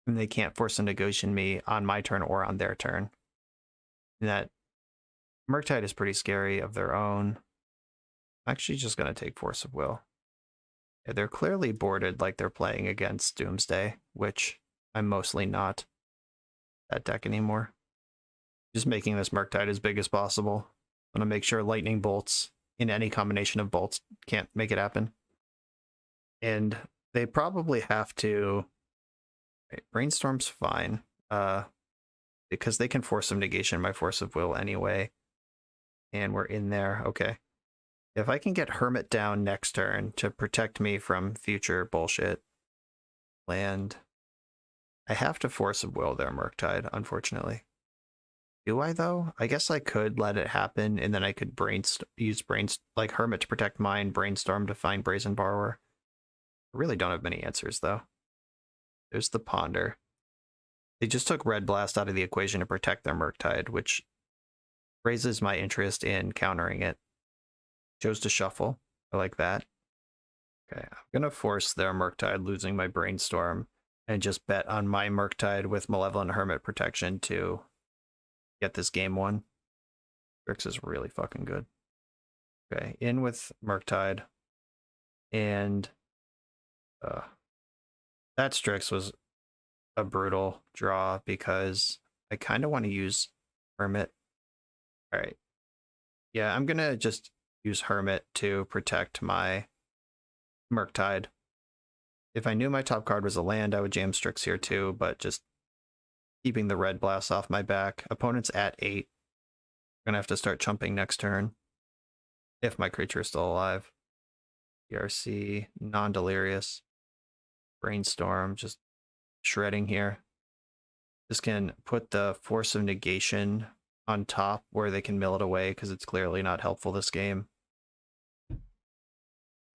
And they can't Force of Negation me on my turn or on their turn. And that Murktide is pretty scary of their own. I'm actually just going to take Force of Will. Yeah, they're clearly boarded like they're playing against Doomsday, which I'm mostly not that deck anymore. Just making this Murktide as big as possible. I'm going to make sure lightning bolts in any combination of bolts can't make it happen. And they probably have to... Right, Brainstorm's fine. because they can force some negation by force of will anyway. And we're in there. Okay. If I can get Hermit down next turn to protect me from future bullshit land, I have to force of will there, Murktide, unfortunately. Do I, though? I guess I could let it happen, and then I could use like Hermit to protect mine, Brainstorm to find Brazen Borrower. I really don't have many answers, though. There's the Ponder. They just took Red Blast out of the equation to protect their Murktide, which raises my interest in countering it. Chose to shuffle. I like that. Okay, I'm gonna force their Murktide losing my Brainstorm and just bet on my Murktide with Malevolent Hermit protection to get this game won. Strix is really fucking good. Okay, in with Murktide. And that Strix was a brutal draw because I kind of want to use Hermit. All right. Yeah, I'm going to just use Hermit to protect my Murktide. If I knew my top card was a land, I would jam Strix here too, but just keeping the red blast off my back. Opponent's at 8. I'm going to have to start chumping next turn if my creature is still alive. ERC, non-delirious. Brainstorm, just shredding here. This can put the force of negation on top where they can mill it away because it's clearly not helpful this game.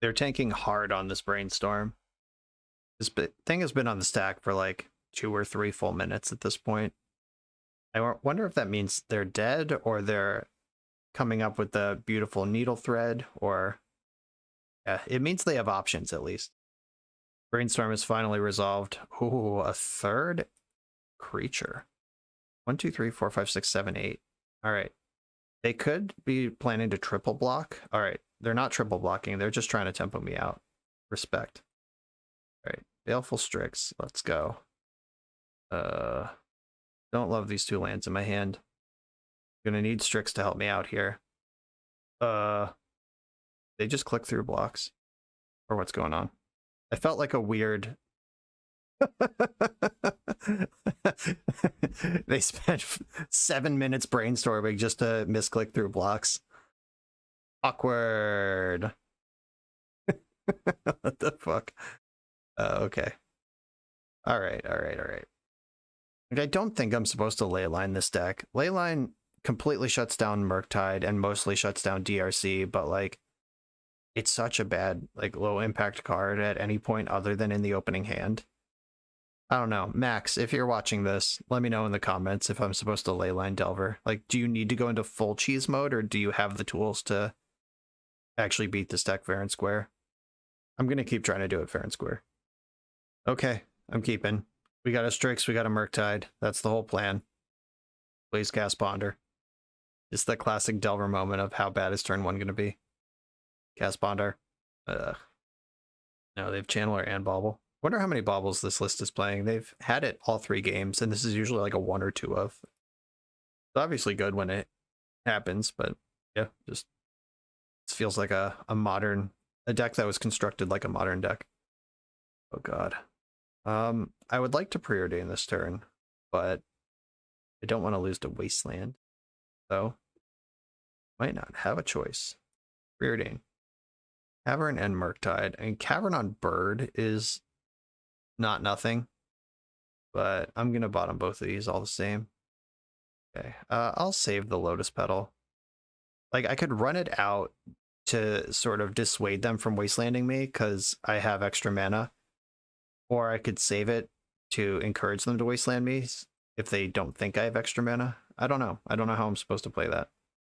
They're tanking hard on this Brainstorm. This thing has been on the stack for like 2 or 3 full minutes at this point. I wonder if that means they're dead or they're coming up with the beautiful needle thread, or yeah, it means they have options at least. Brainstorm is finally resolved. Ooh, a third creature. 1, 2, 3, 4, 5, 6, 7, 8. All right. They could be planning to triple block. All right. They're not triple blocking. They're just trying to tempo me out. Respect. All right. Baleful Strix. Let's go. Don't love these 2 lands in my hand. Gonna need Strix to help me out here. They just click through blocks. Or what's going on? I felt like a weird... They spent 7 minutes brainstorming just to misclick through blocks. Awkward. What the fuck? Okay. All right. Like, I don't think I'm supposed to leyline this deck. Leyline completely shuts down Murktide and mostly shuts down DRC, but like, it's such a bad, like, low impact card at any point other than in the opening hand. I don't know. Max, if you're watching this, let me know in the comments if I'm supposed to leyline Delver. Like, do you need to go into full cheese mode, or do you have the tools to actually beat this deck fair and square? I'm going to keep trying to do it fair and square. Okay, I'm keeping. We got a Strix, we got a Murktide. That's the whole plan. Please cast Ponder. It's the classic Delver moment of how bad is turn 1 going to be. Cast Ponder. No, they have Channeler and Bauble. Wonder how many Baubles this list is playing. They've had it all 3 games, and this is usually like a 1 or 2 of. It's obviously good when it happens, but yeah, just it feels like a deck that was constructed like a modern deck. Oh god. I would like to preordain this turn, but I don't want to lose to Wasteland, so might not have a choice. Preordain. Cavern and Murktide, and Cavern on Bird is not nothing, but I'm gonna bottom both of these all the same. Okay, I'll save the Lotus Petal. Like, I could run it out to sort of dissuade them from wastelanding me because I have extra mana, or I could save it to encourage them to wasteland me if they don't think I have extra mana. I don't know. I don't know how I'm supposed to play that,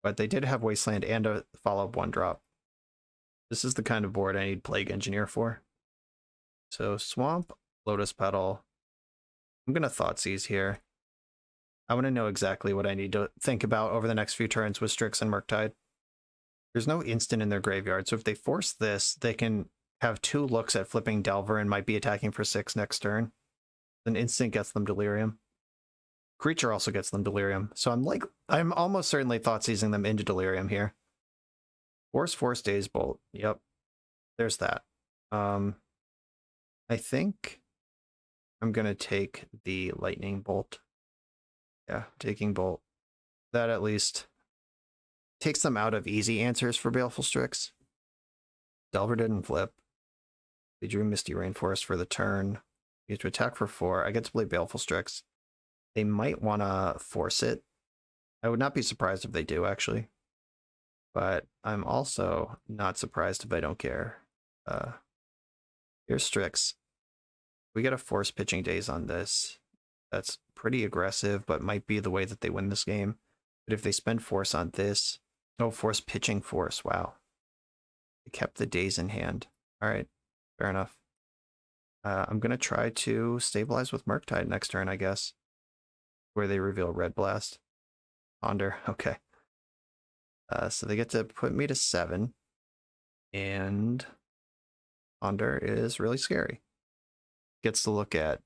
but they did have Wasteland and a follow-up 1-drop. This is the kind of board I need Plague Engineer for. So Swamp, Lotus Petal. I'm going to Thoughtseize here. I want to know exactly what I need to think about over the next few turns with Strix and Murktide. There's no instant in their graveyard, so if they force this, they can have 2 looks at flipping Delver and might be attacking for 6 next turn. An instant gets them Delirium. Creature also gets them Delirium. So I'm almost certainly Thoughtseizing them into Delirium here. Force Daze Bolt. Yep. There's that. I think I'm going to take the Lightning Bolt. Yeah, taking Bolt. That at least takes them out of easy answers for Baleful Strix. Delver didn't flip. They drew Misty Rainforest for the turn. You have to attack for 4. I get to play Baleful Strix. They might want to force it. I would not be surprised if they do, actually. But I'm also not surprised if I don't care. Here's Strix. We get a force pitching days on this. That's pretty aggressive, but might be the way that they win this game. But if they spend force on this... Oh, force pitching force. Wow. They kept the days in hand. All right. Fair enough. I'm going to try to stabilize with Murktide next turn, I guess. Where they reveal Red Blast. Ponder. Okay. So they get to put me to 7. And Ponder is really scary. Gets to look at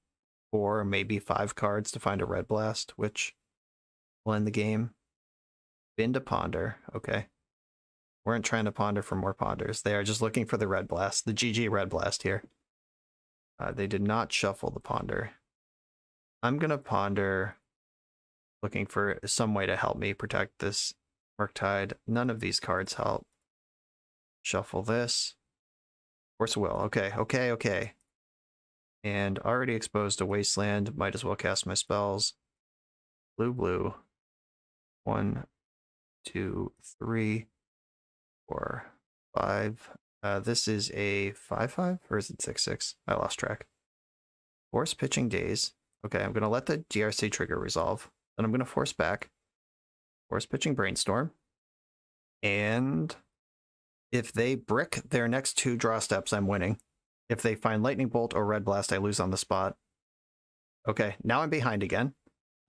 4, maybe 5 cards to find a Red Blast, which will end the game. Bin to Ponder. Okay. Weren't trying to ponder for more ponders. They are just looking for the Red Blast, the GG Red Blast here. They did not shuffle the Ponder. I'm going to ponder, looking for some way to help me protect this Murktide. None of these cards help. Shuffle this. Force Will. Okay, okay, okay. And already exposed to Wasteland. Might as well cast my spells. Blue, blue. 1, 2, 3, 4, 5. This is a 5/5, or is it 6/6? I lost track. Force pitching days. Okay, I'm going to let the DRC trigger resolve. Then I'm going to force back. Force pitching brainstorm. And if they brick their next 2 draw steps, I'm winning. If they find Lightning Bolt or Red Blast, I lose on the spot. Okay, now I'm behind again.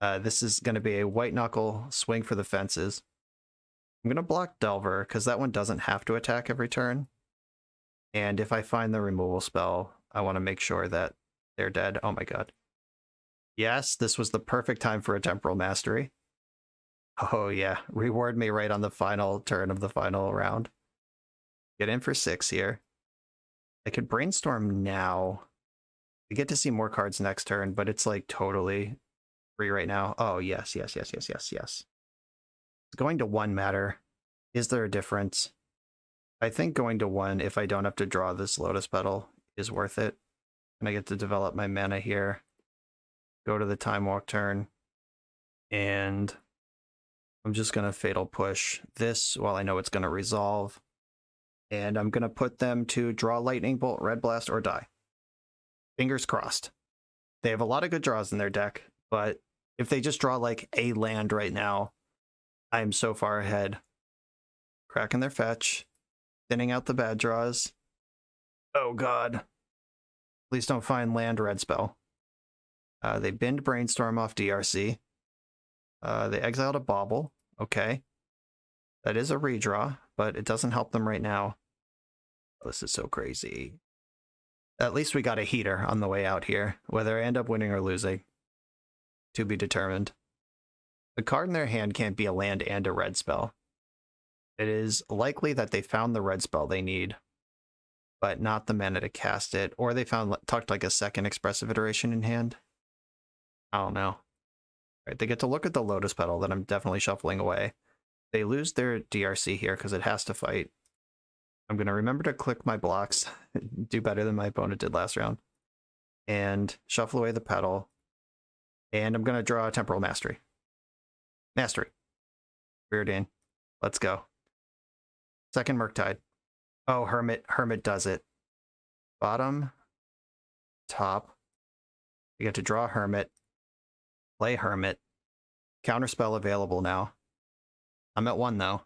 This is going to be a white knuckle swing for the fences. I'm going to block Delver, because that one doesn't have to attack every turn. And if I find the removal spell, I want to make sure that they're dead. Oh my god. Yes, this was the perfect time for a Temporal Mastery. Oh yeah, reward me right on the final turn of the final round. Get in for 6 here. I could brainstorm now. I get to see more cards next turn, but it's like totally free right now. Oh yes, yes, yes, yes, yes, yes. Going to 1 matter. Is there a difference? I think going to 1, if I don't have to draw this Lotus Petal, is worth it. And I get to develop my mana here. Go to the Time Walk turn. And I'm just going to Fatal Push this while I know it's going to resolve. And I'm going to put them to draw Lightning Bolt, Red Blast, or die. Fingers crossed. They have a lot of good draws in their deck, but if they just draw like a land right now, I'm so far ahead. Cracking their fetch. Thinning out the bad draws. Oh god. Please don't find land red spell. They binned Brainstorm off DRC. They exiled a Bauble. Okay. That is a redraw, but it doesn't help them right now. This is so crazy. At least we got a heater on the way out here. Whether I end up winning or losing, to be determined. The card in their hand can't be a land and a red spell. It is likely that they found the red spell they need, but not the mana to cast it, or they found tucked like a second expressive iteration in hand. I don't know. Right, they get to look at the Lotus Petal that I'm definitely shuffling away. They lose their DRC here because it has to fight. I'm going to remember to click my blocks, do better than my opponent did last round, and shuffle away the Petal. And I'm going to draw a Temporal Mastery. Mastery. Reardane. Let's go. Second Murktide. Oh, Hermit. Hermit does it. Bottom. Top. You get to draw Hermit. Play Hermit. Counterspell available now. I'm at 1 though.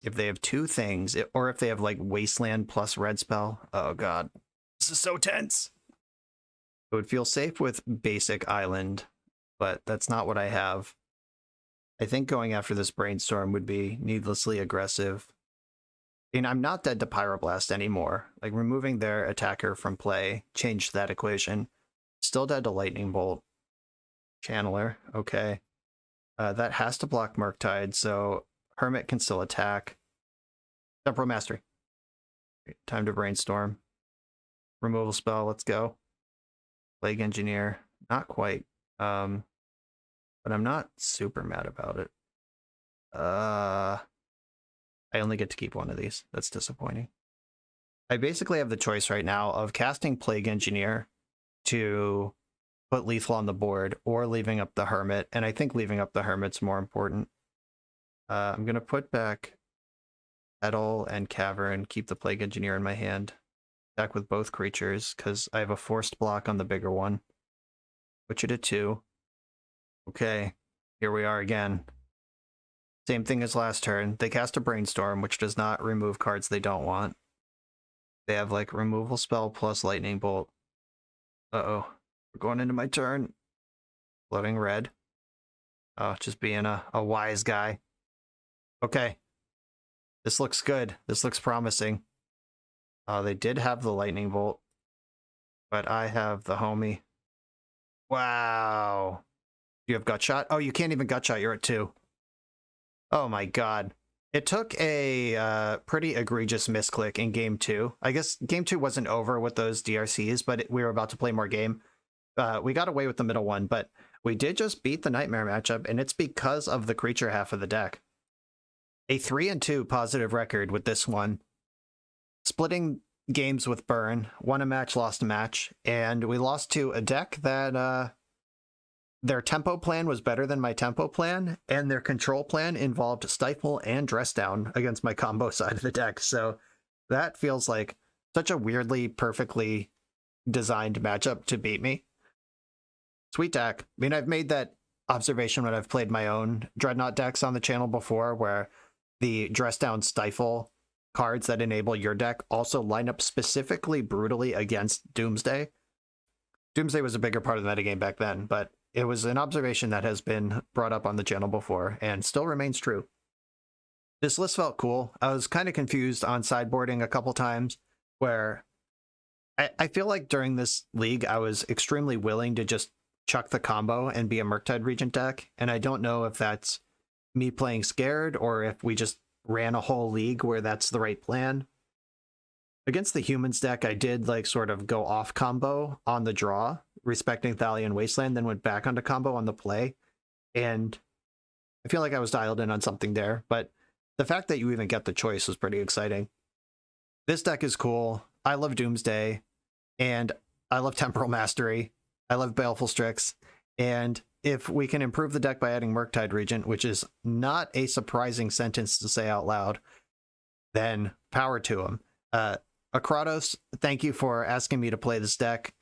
If they have 2 things, or if they have like Wasteland plus Red Spell, oh god. This is so tense. It would feel safe with basic Island, but that's not what I have. I think going after this Brainstorm would be needlessly aggressive. And I'm not dead to Pyroblast anymore. Like, removing their attacker from play changed that equation. Still dead to Lightning Bolt. Channeler, okay. That has to block Murktide, so Hermit can still attack. Temporal Mastery. Time to Brainstorm. Removal spell, let's go. Plague Engineer, not quite. but I'm not super mad about it. I only get to keep one of these. That's disappointing. I basically have the choice right now of casting Plague Engineer to put lethal on the board or leaving up the Hermit, and I think leaving up the Hermit's more important. I'm going to put back Petal and Cavern, keep the Plague Engineer in my hand. Attack with both creatures, because I have a forced block on the bigger one. Switch it to 2. Okay, here we are again. Same thing as last turn. They cast a Brainstorm, which does not remove cards they don't want. They have like removal spell plus lightning bolt. Uh-oh. We're going into my turn. Floating red. Oh, just being a wise guy. Okay. This looks good. This looks promising. They did have the lightning bolt, but I have the homie. Wow. You have gut shot? Oh, you can't even gut shot. You're at 2. Oh my god. It took a pretty egregious misclick in game 2. I guess game 2 wasn't over with those DRCs, but we were about to play more game. We got away with the middle one, but we did just beat the Nightmare matchup, and it's because of the creature half of the deck. A 3-2 positive record with this one. Splitting games with Burn, won a match, lost a match, and we lost to a deck that their tempo plan was better than my tempo plan, and their control plan involved Stifle and Dress Down against my combo side of the deck. So that feels like such a weirdly, perfectly designed matchup to beat me. Sweet deck. I mean, I've made that observation when I've played my own Dreadnought decks on the channel before, where the Dress Down Stifle cards that enable your deck also line up specifically brutally against Doomsday. Doomsday was a bigger part of the metagame back then, but it was an observation that has been brought up on the channel before and still remains true. This list felt cool. I was kind of confused on sideboarding a couple times, where I feel like during this league I was extremely willing to just chuck the combo and be a Murktide Regent deck, and I don't know if that's me playing scared or if we just ran a whole league where that's the right plan. Against the Humans deck, I did like sort of go off combo on the draw, respecting Thalian Wasteland, then went back onto combo on the play, and I feel like I was dialed in on something there, but the fact that you even get the choice was pretty exciting. This deck is cool. I love Doomsday, and I love Temporal Mastery. I love Baleful Strix, and if we can improve the deck by adding Murktide Regent, which is not a surprising sentence to say out loud, then power to him. Akratos, thank you for asking me to play this deck.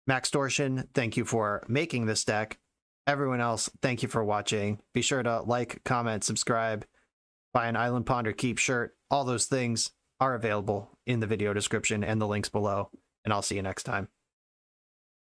Maxtortion, thank you for making this deck. Everyone else, thank you for watching. Be sure to like, comment, subscribe, buy an Island Ponder Keep shirt. All those things are available in the video description and the links below, and I'll see you next time.